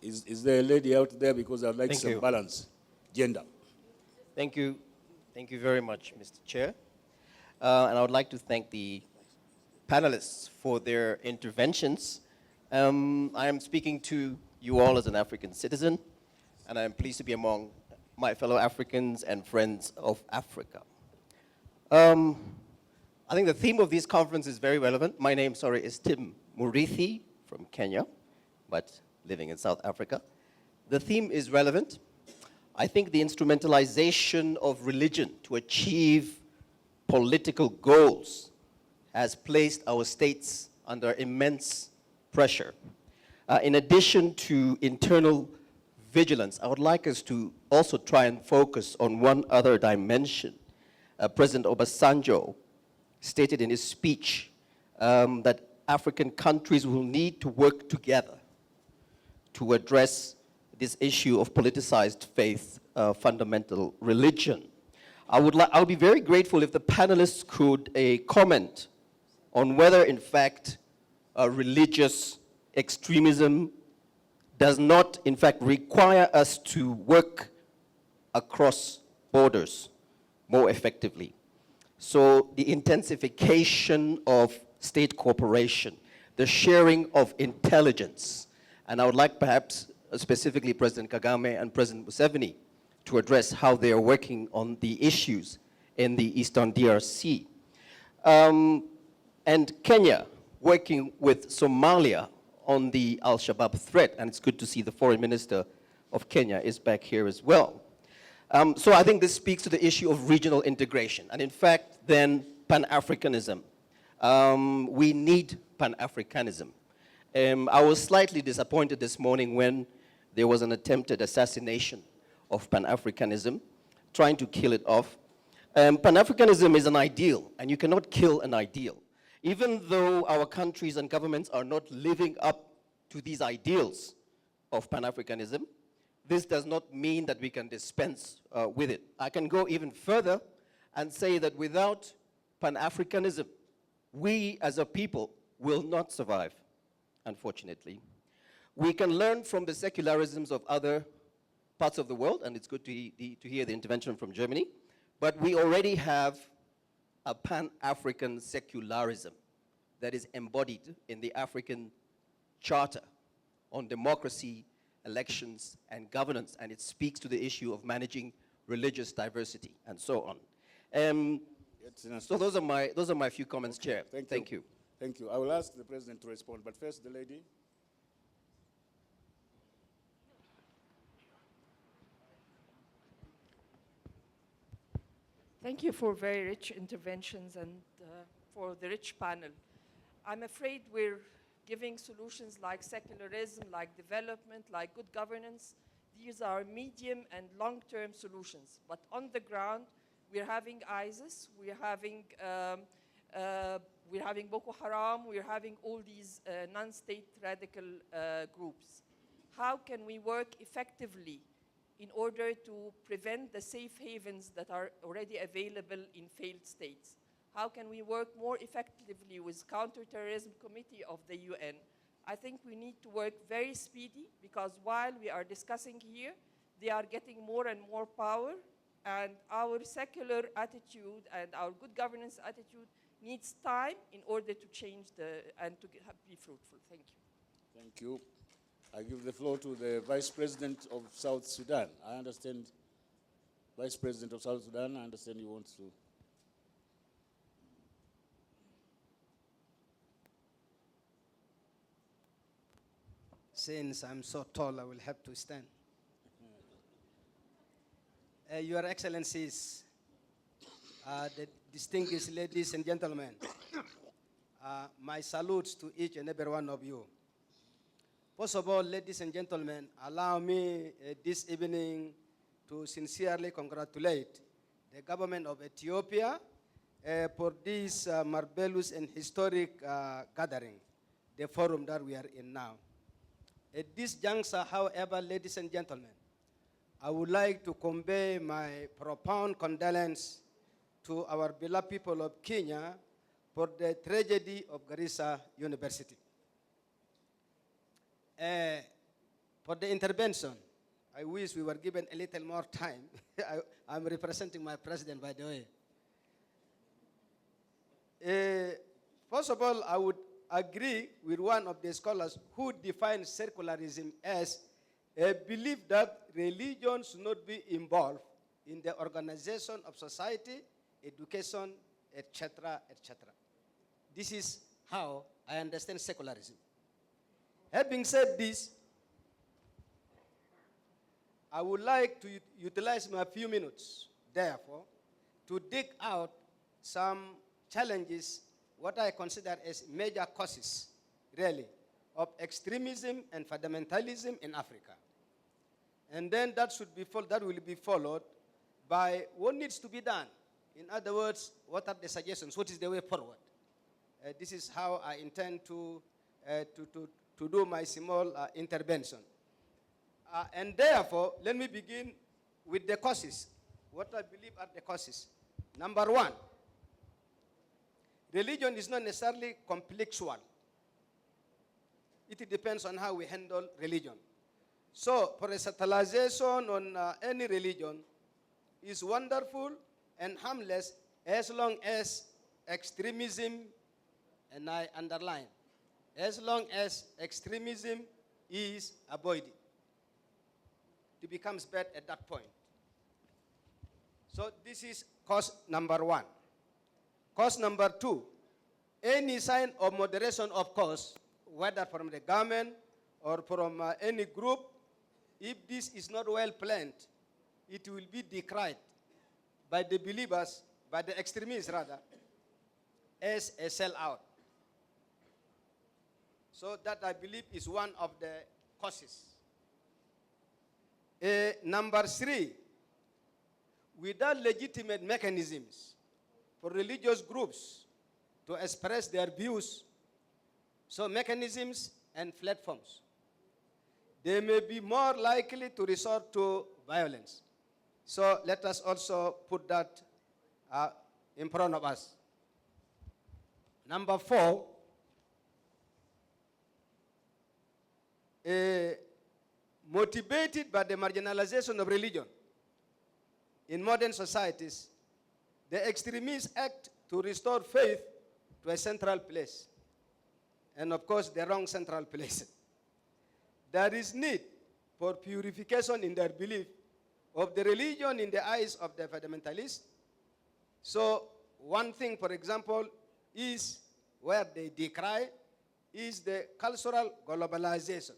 Is there a lady out there? Because I'd like some balance, gender. Thank you. Thank you very much, Mr. Chair. And I would like to thank the panelists for their interventions. I am speaking to you all as an African citizen, and I am pleased to be among my fellow Africans and friends of Africa. I think the theme of this conference is very relevant. My name, is Tim Murithi from Kenya, but living in South Africa. The theme is relevant. I think the instrumentalization of religion to achieve political goals has placed our states under immense pressure. In addition to internal vigilance, I would like us to also try and focus on one other dimension. President Obasanjo stated in his speech that African countries will need to work together to address this issue of politicized faith, fundamental religion. I'll be very grateful if the panelists could comment on whether, in fact, religious extremism does not, in fact, require us to work across borders more effectively. So the intensification of state cooperation, the sharing of intelligence, and I would like perhaps specifically President Kagame and President Museveni to address how they are working on the issues in the Eastern DRC. And Kenya working with Somalia on the Al-Shabaab threat, and it's good to see the Foreign Minister of Kenya is back here as well. So I think this speaks to the issue of regional integration, and in fact, then Pan-Africanism. We need Pan-Africanism. I was slightly disappointed this morning when there was an attempted assassination of Pan-Africanism, trying to kill it off. Pan-Africanism is an ideal, and you cannot kill an ideal. Even though our countries and governments are not living up to these ideals of Pan-Africanism, this does not mean that we can dispense with it. I can go even further and say that without Pan-Africanism, we as a people will not survive, unfortunately. We can learn from the secularisms of other parts of the world, and it's good to hear the intervention from Germany, but we already have a Pan-African secularism that is embodied in the African Charter on democracy, elections, and governance, and it speaks to the issue of managing religious diversity and so on. So those are my few comments, okay. Chair. Thank you. Thank you. I will ask the President to respond, but first the lady. Thank you for very rich interventions and for the rich panel. I'm afraid we're giving solutions like secularism, like development, like good governance. These are medium and long-term solutions. But on the ground, we're having ISIS, we're having Boko Haram, we're having all these non-state radical groups. How can we work effectively in order to prevent the safe havens that are already available in failed states? How can we work more effectively with Counterterrorism Committee of the UN? I think we need to work very speedy, because while we are discussing here, they are getting more and more power, and our secular attitude and our good governance attitude needs time in order to change and to be fruitful. Thank you. Thank you. I give the floor to the Vice President of South Sudan. I understand, Vice President of South Sudan, I understand you want to. Since I'm so tall, I will have to stand. Your Excellencies, the distinguished ladies and gentlemen, my salutes to each and every one of you. First of all, ladies and gentlemen, allow me this evening to sincerely congratulate the government of Ethiopia for this marvelous and historic gathering, the forum that we are in now. At this juncture, however, ladies and gentlemen, I would like to convey my profound condolence to our beloved people of Kenya for the tragedy of Garissa University. For the intervention, I wish we were given a little more time. I'm representing my president, by the way. First of all, I would agree with one of the scholars who defines secularism as a belief that religion should not be involved in the organization of society, education, etc., etc. This is how I understand secularism. Having said this, I would like to utilize my few minutes, therefore, to dig out some challenges, what I consider as major causes, really, of extremism and fundamentalism in Africa. And then that will be followed by what needs to be done. In other words, what are the suggestions? What is the way forward? This is how I intend to do my small intervention. And therefore, let me begin with the causes. What I believe are the causes. Number one, religion is not necessarily complexual. It depends on how we handle religion. So, parasitalization on any religion is wonderful and harmless as long as extremism, and I underline, as long as extremism is avoided. It becomes bad at that point. So this is cause number one. Cause number two, any sign of moderation of course, whether from the government or from any group, if this is not well planned, it will be decried by the believers, by the extremists rather, as a sellout. So that I believe is one of the causes. Number three, without legitimate mechanisms for religious groups to express their views, so mechanisms and platforms, they may be more likely to resort to violence. So let us also put that in front of us. Number four, motivated by the marginalization of religion in modern societies, the extremists act to restore faith to a central place. And of course, the wrong central place. There is need for purification in their belief of the religion in the eyes of the fundamentalists. So one thing, for example, is where they decry is the cultural globalization.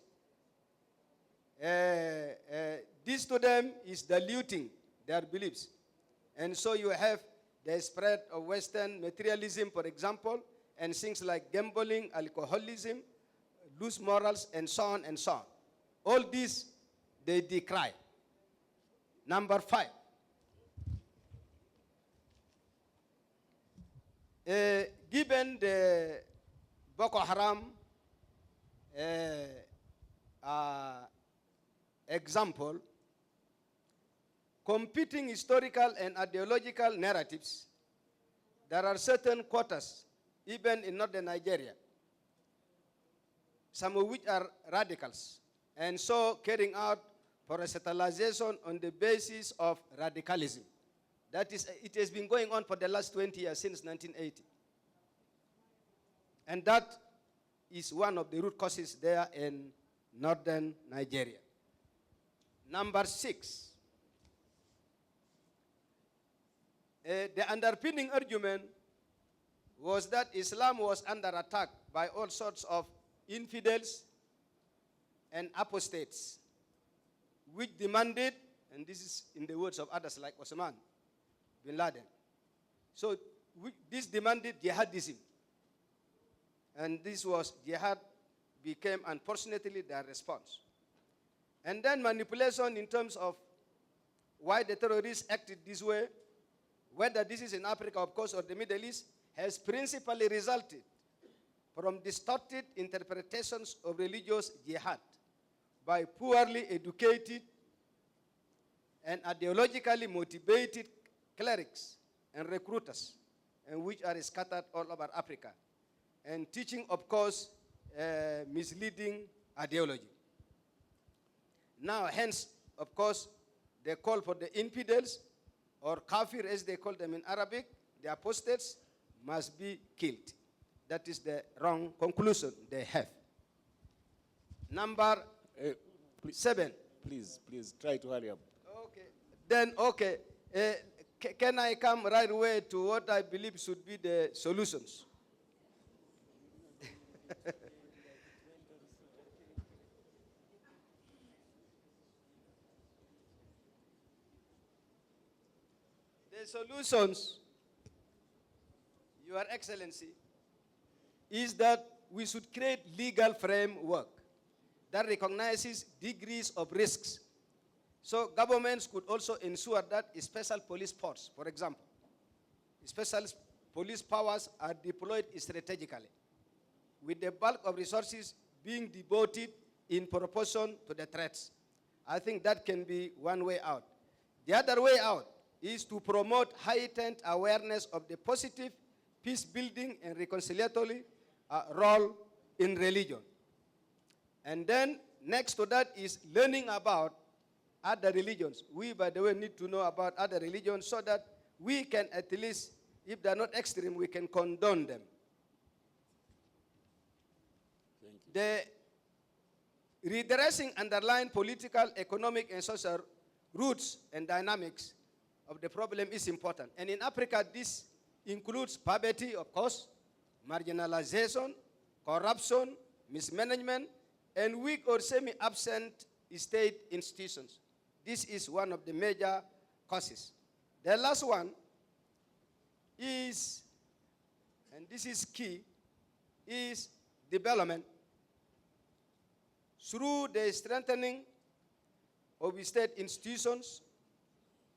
This to them is diluting their beliefs. And so you have the spread of Western materialism, for example, and things like gambling, alcoholism, loose morals, and so on and so on. All these, they decry. Number five, given the Boko Haram example, competing historical and ideological narratives, there are certain quarters, even in northern Nigeria, some of which are radicals, and so carrying out parasitalization on the basis of radicalism. That is, it has been going on for the last 20 years, since 1980. And that is one of the root causes there in northern Nigeria. Number six, the underpinning argument was that Islam was under attack by all sorts of infidels and apostates, which demanded, and this is in the words of others like Osman bin Laden, so this demanded jihadism. And this was, jihad became, unfortunately, their response. And then manipulation in terms of why the terrorists acted this way, whether this is in Africa, of course, or the Middle East, has principally resulted from distorted interpretations of religious jihad by poorly educated and ideologically motivated clerics and recruiters, and which are scattered all over Africa, and teaching, of course, misleading ideology. Now, hence, of course, the call for the infidels, or kafir as they call them in Arabic, the apostates, must be killed. That is the wrong conclusion they have. Number 7. Please try to hurry up. Okay. Then, okay. Can I come right away to what I believe should be the solutions? The solutions, Your Excellency, is that we should create legal framework that recognizes degrees of risks. So governments could also ensure that special police force, for example, special police powers are deployed strategically, with the bulk of resources being devoted in proportion to the threats. I think that can be one way out. The other way out is to promote heightened awareness of the positive peace-building and reconciliatory role in religion. And then next to that is learning about other religions. We, by the way, need to know about other religions so that we can at least, if they're not extreme, we can condone them. The redressing underlying political, economic, and social roots and dynamics of the problem is important. And in Africa, this includes poverty, of course, marginalization, corruption, mismanagement, and weak or semi-absent state institutions. This is one of the major causes. The last one is, and this is key, is development through the strengthening of state institutions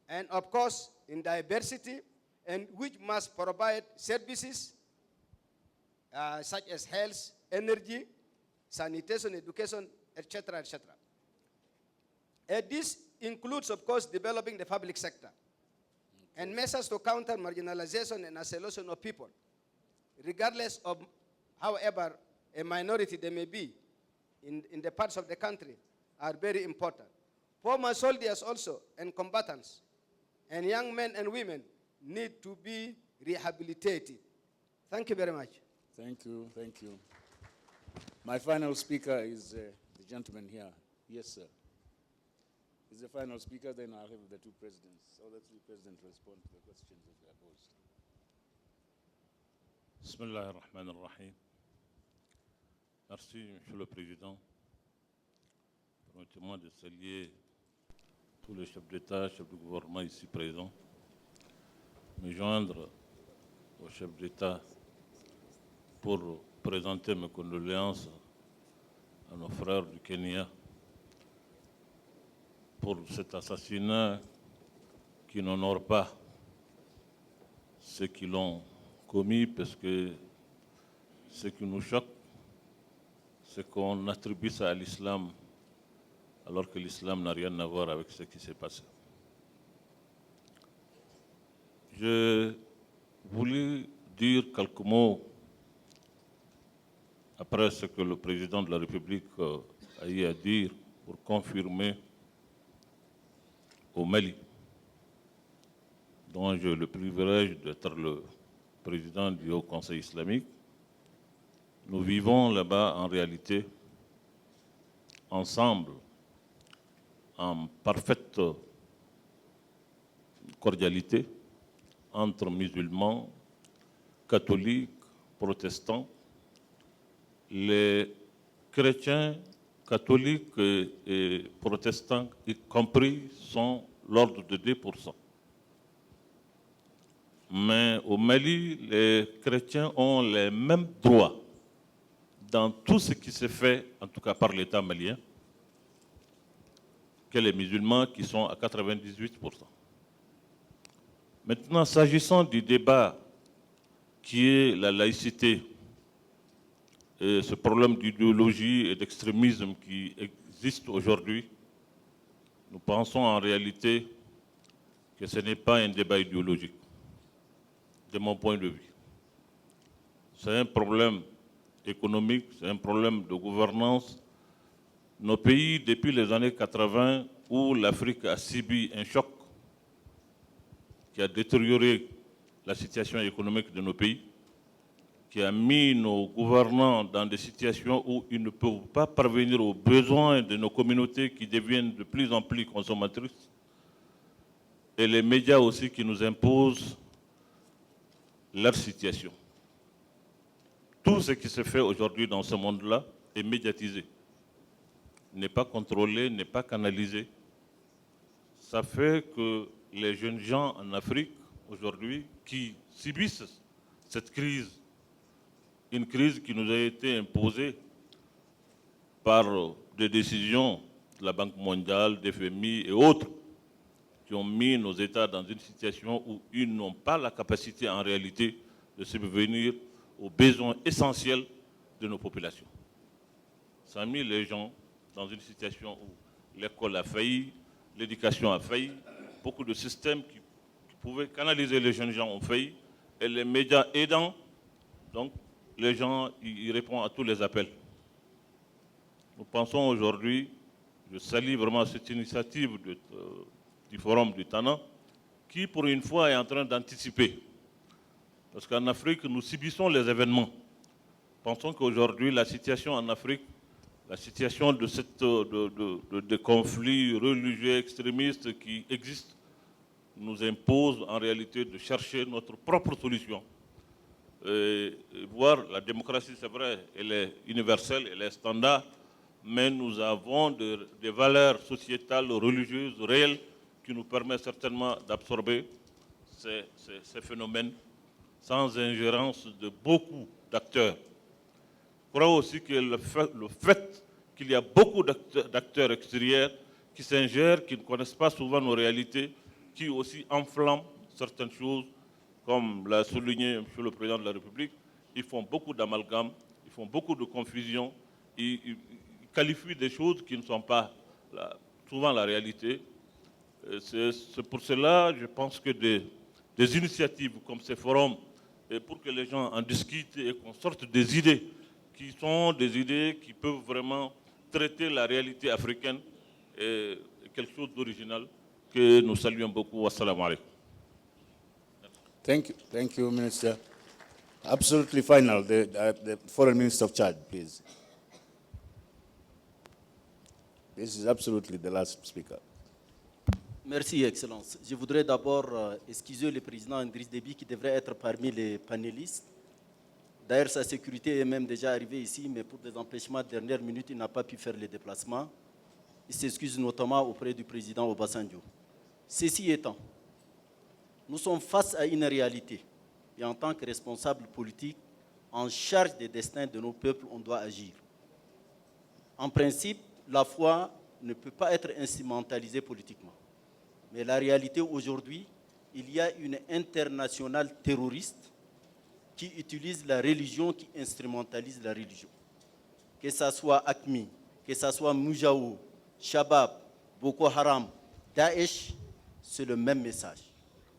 and, of course, in diversity, and which must provide services such as health, energy, sanitation, education, etc., etc. This includes, of course, developing the public sector and measures to counter marginalization and isolation of people, regardless of, however, a minority they may be in the parts of the country, are very important. Former soldiers also and combatants and young men and women need to be rehabilitated. Thank you very much. Thank you, thank you. My final speaker is the gentleman here. Yes, sir. He's the final speaker, then I'll have the two presidents, or the three presidents respond to the questions that were posed. Bismillah ar-Rahman ar-Rahim. Merci, Monsieur le Président. Permettez-moi de saluer tous les chefs d'État, chefs de gouvernement ici présents, me joindre aux chefs d'État pour présenter mes condoléances à nos frères du Kenya pour cet assassinat qui n'honore pas ceux qui l'ont commis, parce que ce qui nous choque, c'est qu'on attribue ça à l'islam, alors que l'islam n'a rien à voir avec ce qui s'est passé. Je voulais dire quelques mots après ce que le président de la République a eu à dire pour confirmer au Mali, dont j'ai le privilège d'être le président du Haut Conseil islamique. Nous vivons là-bas en réalité ensemble, en parfaite cordialité entre musulmans, catholiques, protestants. Les chrétiens, catholiques et protestants y compris sont l'ordre de 2%. Mais au Mali, les chrétiens ont les mêmes droits dans tout ce qui se fait, en tout cas par l'État malien, que les musulmans qui sont à 98%. Maintenant, s'agissant du débat qui est la laïcité, et ce problème d'idéologie et d'extrémisme qui existe aujourd'hui, nous pensons en réalité que ce n'est pas un débat idéologique, de mon point de vue. C'est un problème économique, c'est un problème de gouvernance. Nos pays, depuis les années 80, où l'Afrique a subi un choc qui a détérioré la situation économique de nos pays, qui a mis nos gouvernants dans des situations où ils ne peuvent pas parvenir aux besoins de nos communautés qui deviennent de plus en plus consommatrices, et les médias aussi qui nous imposent leur situation. Tout ce qui se fait aujourd'hui dans ce monde-là est médiatisé, n'est pas contrôlé, n'est pas canalisé. Ça fait que les jeunes gens en Afrique aujourd'hui qui subissent cette crise, une crise qui nous a été imposée par des décisions de la Banque mondiale, des FMI et autres, qui ont mis nos États dans une situation où ils n'ont pas la capacité en réalité de subvenir aux besoins essentiels de nos populations. Ça a mis les gens dans une situation où l'école a failli, l'éducation a failli, beaucoup de systèmes qui pouvaient canaliser les jeunes gens ont failli, et les médias aidant, donc les gens ils répondent à tous les appels. Nous pensons aujourd'hui, je salue vraiment cette initiative du forum du Tana, qui pour une fois est en train d'anticiper. Parce qu'en Afrique, nous subissons les événements. Pensons qu'aujourd'hui, la situation en Afrique, la situation de conflits religieux extrémistes qui existent, nous impose en réalité de chercher notre propre solution. Et voir la démocratie, c'est vrai, elle est universelle, elle est standard, mais nous avons des valeurs sociétales, religieuses, réelles, qui nous permettent certainement d'absorber ces phénomènes sans ingérence de beaucoup d'acteurs. Je crois aussi que le fait qu'il y a beaucoup d'acteurs extérieurs qui s'ingèrent, qui ne connaissent pas souvent nos réalités, qui aussi enflamment certaines choses, comme l'a souligné M. le Président de la République, ils font beaucoup d'amalgames, ils font beaucoup de confusion, ils qualifient des choses qui ne sont pas souvent la réalité. C'est pour cela, je pense que des initiatives comme ces forums, et pour que les gens en discutent et qu'on sorte des idées qui sont des idées qui peuvent vraiment traiter la réalité africaine, et quelque chose d'original que nous saluons beaucoup. Assalamu alaikum. Thank you, Minister. Absolutely final, the Foreign Minister of Chad, please. This is absolutely the last speaker. Merci, Excellence. Je voudrais d'abord excuser le président Idriss Déby qui devrait être parmi les panélistes. D'ailleurs, sa sécurité est même déjà arrivée ici, mais pour des empêchements de dernière minute, il n'a pas pu faire le déplacement. Il s'excuse notamment auprès du président Obasanjo. Ceci étant, nous sommes face à une réalité. Et en tant que responsable politique, en charge des destins de nos peuples, on doit agir. En principe, la foi ne peut pas être instrumentalisée politiquement. Mais la réalité aujourd'hui, il y a une internationale terroriste qui utilise la religion, qui instrumentalise la religion. Que ce soit AQMI, que ce soit Moujao, Shabab, Boko Haram, Daesh, c'est le même message.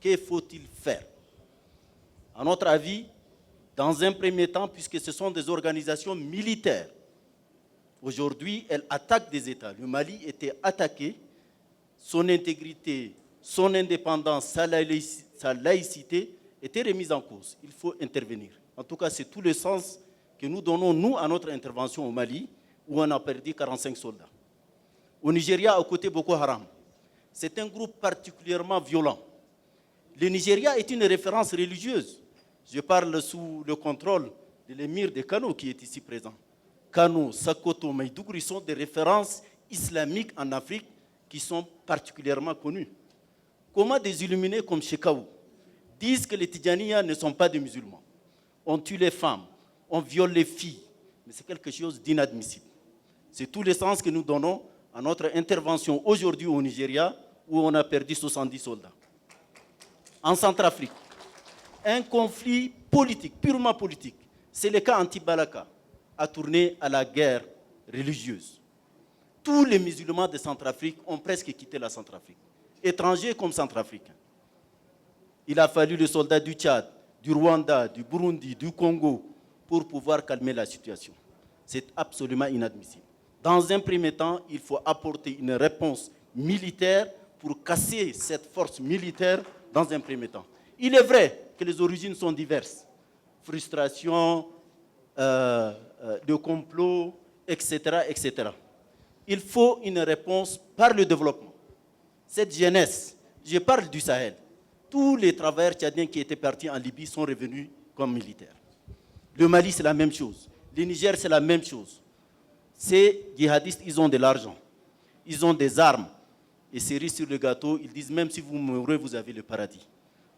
Que faut-il faire? À notre avis, dans un premier temps, puisque ce sont des organisations militaires, aujourd'hui, elles attaquent des États. Le Mali était attaqué, son intégrité, son indépendance, sa laïcité étaient remises en cause. Il faut intervenir. En tout cas, c'est tout le sens que nous donnons, nous, à notre intervention au Mali, où on a perdu 45 soldats. Au Nigeria, à côté Boko Haram, c'est un groupe particulièrement violent. Le Nigeria est une référence religieuse. Je parle sous le contrôle de l'émir de Kano qui est ici présent. Kano, Sakoto, Maïdougouri sont des références islamiques en Afrique qui sont particulièrement connues. Comment des illuminés comme Shekaou disent que les Tidjaniya ne sont pas des musulmans? On tue les femmes, on viole les filles, mais c'est quelque chose d'inadmissible. C'est tout le sens que nous donnons à notre intervention aujourd'hui au Nigeria, où on a perdu 70 soldats. En Centrafrique, un conflit politique, purement politique, c'est le cas anti-Balaka, a tourné à la guerre religieuse. Tous les musulmans de Centrafrique ont presque quitté la Centrafrique, étrangers comme centrafricains. Il a fallu les soldats du Tchad, du Rwanda, du Burundi, du Congo pour pouvoir calmer la situation. C'est absolument inadmissible. Dans un premier temps, il faut apporter une réponse militaire pour casser cette force militaire dans un premier temps. Il est vrai que les origines sont diverses. Frustration, de complot, etc., etc. Il faut une réponse par le développement. Cette jeunesse, je parle du Sahel, tous les travailleurs tchadiens qui étaient partis en Libye sont revenus comme militaires. Le Mali, c'est la même chose. Le Niger, c'est la même chose. Ces djihadistes, ils ont de l'argent, ils ont des armes. Et cerise sur le gâteau, ils disent même si vous mourrez, vous avez le paradis.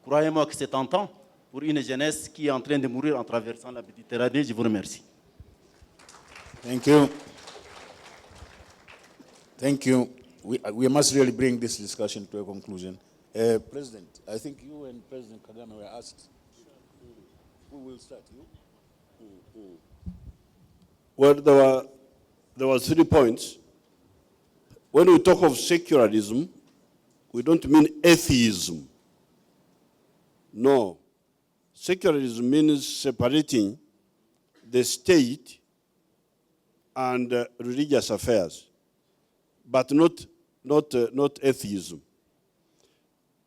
Croyez-moi que c'est tentant pour une jeunesse qui est en train de mourir en traversant la Méditerranée. Je vous remercie. Thank you. Thank you. We must really bring this discussion to a conclusion. President, I think you and President Kagame were asked. Who will start? You? Well, there were 3 points. When we talk of secularism, we don't mean atheism. No. Secularism means separating the state and religious affairs, but not atheism.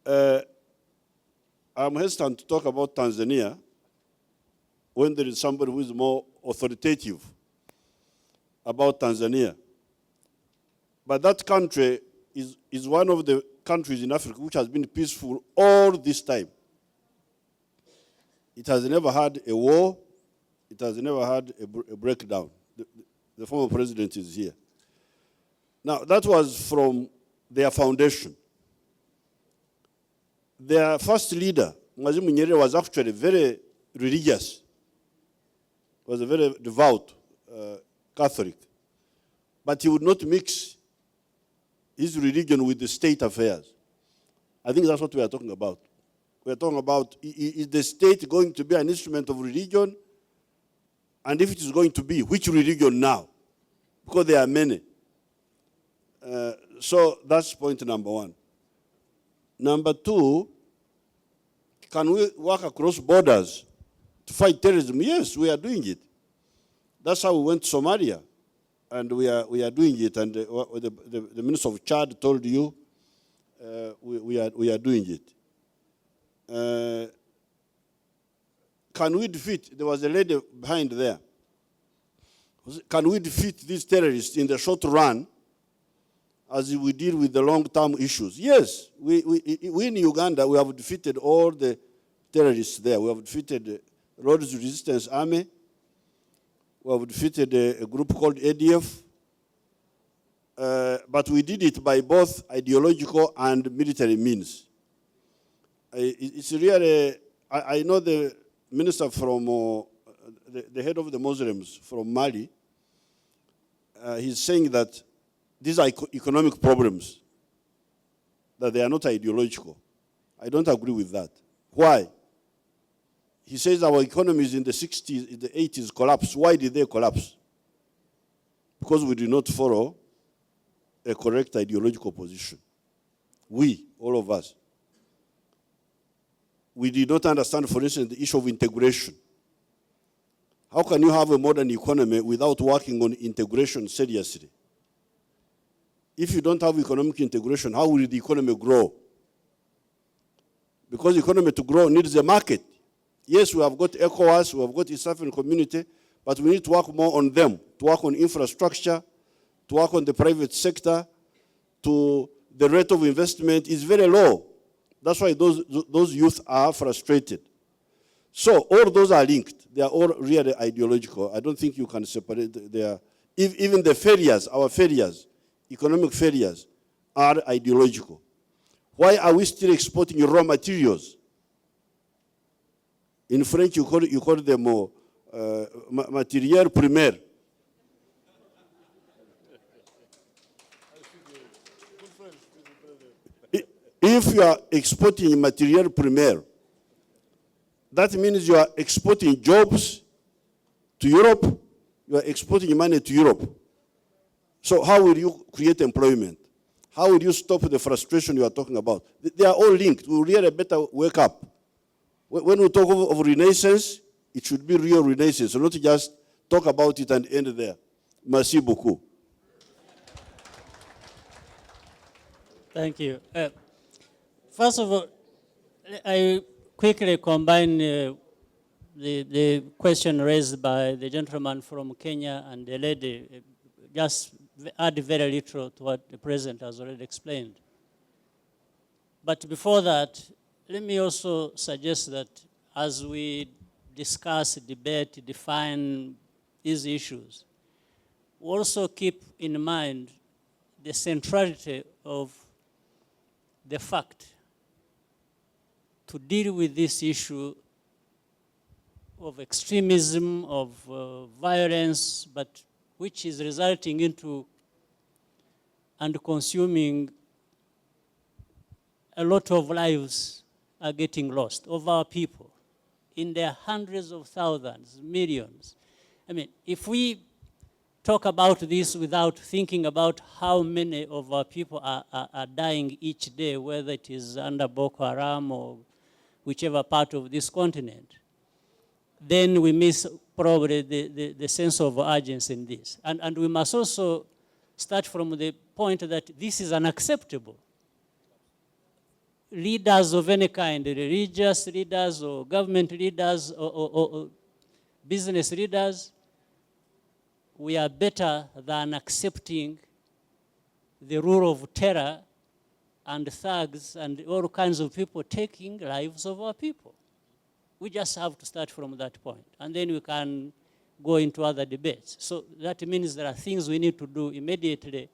I'm hesitant to talk about Tanzania when there is somebody who is more authoritative about Tanzania. But that country is one of the countries in Africa which has been peaceful all this time. It has never had a war. It has never had a breakdown. The former president is here. Now, that was from their foundation. Their first leader, Mwalimu Nyerere, was actually very religious, was a very devout Catholic. But he would not mix his religion with the state affairs. I think that's what we are talking about. We are talking about, is the state going to be an instrument of religion? And if it is going to be, which religion now? Because there are many. So that's point number 1. Number 2, can we work across borders to fight terrorism? Yes, we are doing it. That's how we went to Somalia. And we are doing it. And the Minister of Chad told you we are doing it. Can we defeat, there was a lady behind there. Can we defeat these terrorists in the short run as we deal with the long-term issues? Yes, we in Uganda, we have defeated all the terrorists there. We have defeated the Lord's Resistance Army. We have defeated a group called ADF. But we did it by both ideological and military means. It's really, I know the minister from, the head of the Muslims from Mali, he's saying that these are economic problems, that they are not ideological. I don't agree with that. Why? He says our economies in the 60s, in the 80s collapsed. Why did they collapse? Because we did not follow a correct ideological position. We, all of us. We did not understand, for instance, the issue of integration. How can you have a modern economy without working on integration seriously? If you don't have economic integration, how will the economy grow? Because the economy to grow needs a market. Yes, we have got ECOWAS, we have got East African Community, but we need to work more on them, to work on infrastructure, to work on the private sector, to the rate of investment is very low. That's why those youth are frustrated. So all those are linked. They are all really ideological. I don't think you can separate their, even the failures, our failures, economic failures, are ideological. Why are we still exporting raw materials? In French, you call them matériel primaire. If you are exporting material primaire, that means you are exporting jobs to Europe, you are exporting money to Europe. So how will you create employment? How will you stop the frustration you are talking about? They are all linked. We really better wake up. When we talk of renaissance, it should be real renaissance, not just talk about it and end there. Merci beaucoup. Thank you. First of all, I quickly combine the question raised by the gentleman from Kenya and the lady, just add very little to what the President has already explained. But before that, let me also suggest that as we discuss, debate, define these issues, we also keep in mind the centrality of the fact to deal with this issue of extremism, of violence, but which is resulting into and consuming a lot of lives are getting lost of our people in their hundreds of thousands, millions. I mean, if we talk about this without thinking about how many of our people are dying each day, whether it is under Boko Haram or whichever part of this continent, then we miss probably the sense of urgency in this. And we must also start from the point that this is unacceptable. Leaders of any kind, religious leaders or government leaders or business leaders, we are better than accepting the rule of terror and thugs and all kinds of people taking lives of our people. We just have to start from that point, and then we can go into other debates. So that means there are things we need to do immediately,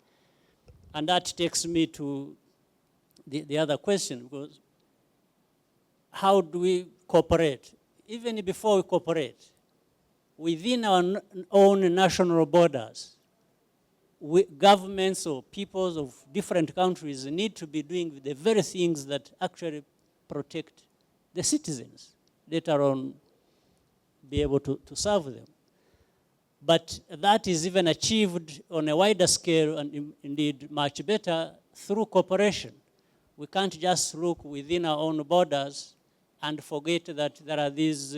and that takes me to the other question, because how do we cooperate? Even before we cooperate, within our own national borders, governments or peoples of different countries need to be doing the very things that actually protect the citizens, later on be able to serve them. But that is even achieved on a wider scale and indeed much better through cooperation. We can't just look within our own borders and forget that there are these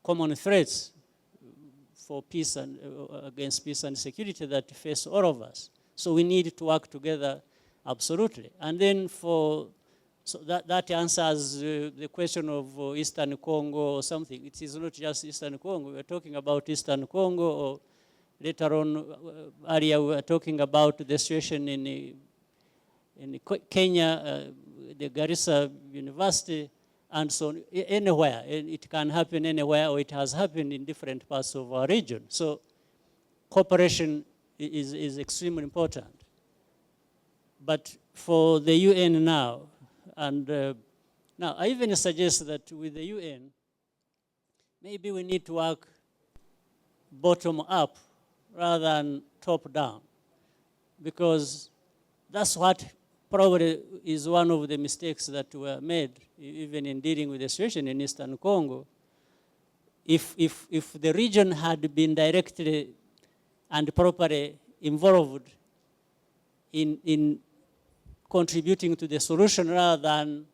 common threats for peace and against peace and security that face all of us. So we need to work together absolutely. And then so that answers the question of Eastern Congo or something. It is not just Eastern Congo. We are talking about Eastern Congo, or later on, earlier we were talking about the situation in Kenya, the Garissa University, and so on, anywhere. It can happen anywhere, or it has happened in different parts of our region. So cooperation is extremely important. But for the UN now, and now I even suggest that with the UN, maybe we need to work bottom up rather than top down, because that's what probably is one of the mistakes that were made even in dealing with the situation in Eastern Congo. If the region had been directly and properly involved in contributing to the solution, rather than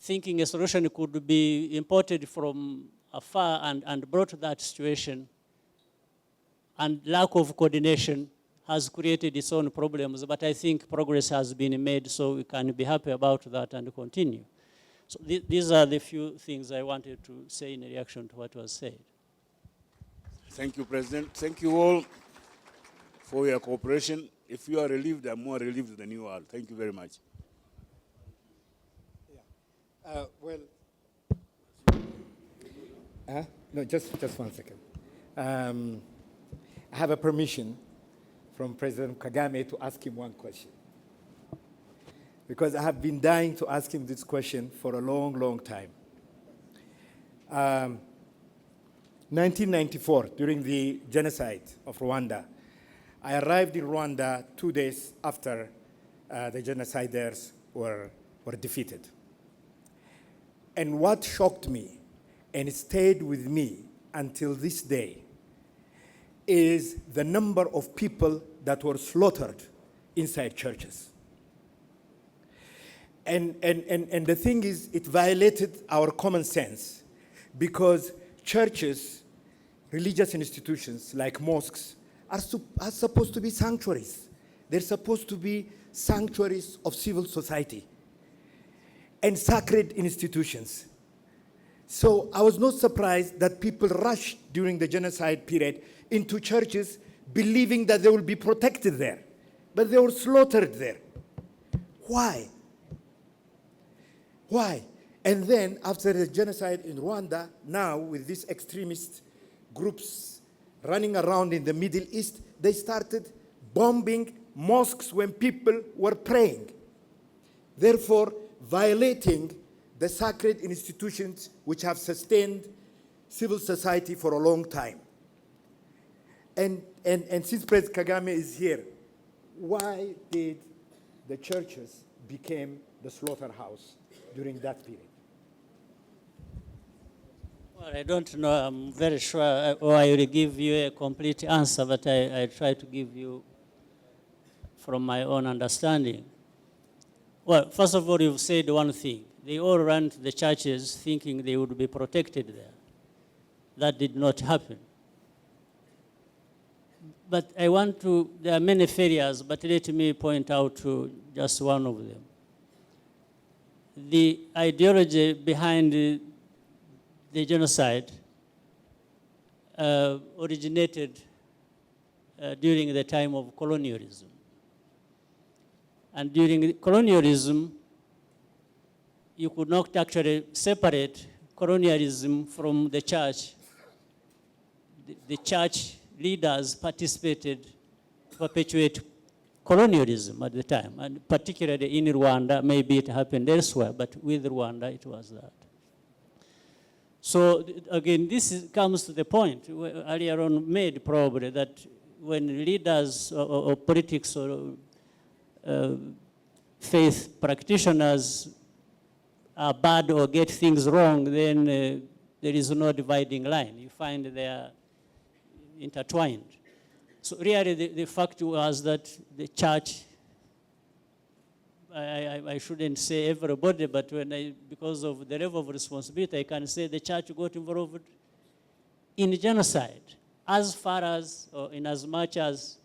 thinking a solution could be imported from afar and brought to that situation, and lack of coordination has created its own problems. But I think progress has been made, so we can be happy about that and continue. So these are the few things I wanted to say in reaction to what was said. Thank you, President. Thank you all for your cooperation. If you are relieved, I'm more relieved than you are. Thank you very much. No, just 1 second. I have a permission from President Kagame to ask him one question, because I have been dying to ask him this question for a long, long time. 1994, during the genocide of Rwanda, I arrived in Rwanda 2 days after the genociders were defeated. And what shocked me, and it stayed with me until this day, is the number of people that were slaughtered inside churches. And the thing is, it violated our common sense, because churches, religious institutions like mosques, are supposed to be sanctuaries. They're supposed to be sanctuaries of civil society and sacred institutions. So I was not surprised that people rushed during the genocide period into churches believing that they will be protected there, but they were slaughtered there. Why? Why? And then after the genocide in Rwanda, now with these extremist groups running around in the Middle East, they started bombing mosques when people were praying. Therefore, violating the sacred institutions which have sustained civil society for a long time. And since President Kagame is here, why did the churches become the slaughterhouse during that period? Well, I don't know. I'm very sure, or I will give you a complete answer, but I try to give you from my own understanding. Well, first of all, you've said one thing. They all ran to the churches thinking they would be protected there. That did not happen. But there are many failures, but let me point out to just one of them. The ideology behind the genocide originated during the time of colonialism. And during colonialism, you could not actually separate colonialism from the church. The church leaders participated to perpetuate colonialism at the time, and particularly in Rwanda. Maybe it happened elsewhere, but with Rwanda it was that. So again, comes to the point earlier on made probably that when leaders or politics or faith practitioners are bad or get things wrong, then there is no dividing line. You find they are intertwined. So really the fact was that the church, I shouldn't say everybody, but because of the level of responsibility, I can say the church got involved in genocide as far as, or in as much as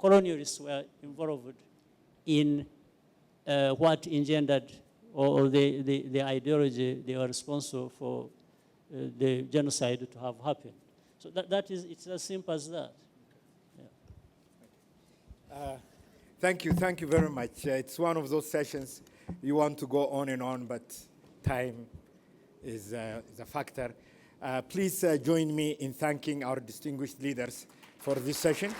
colonialists were involved in what engendered or the ideology they were responsible for the genocide to have happened. So it's as simple as that. Yeah. Thank you very much. It's one of those sessions you want to go on and on, but time is a factor. Please join me in thanking our distinguished leaders for this session.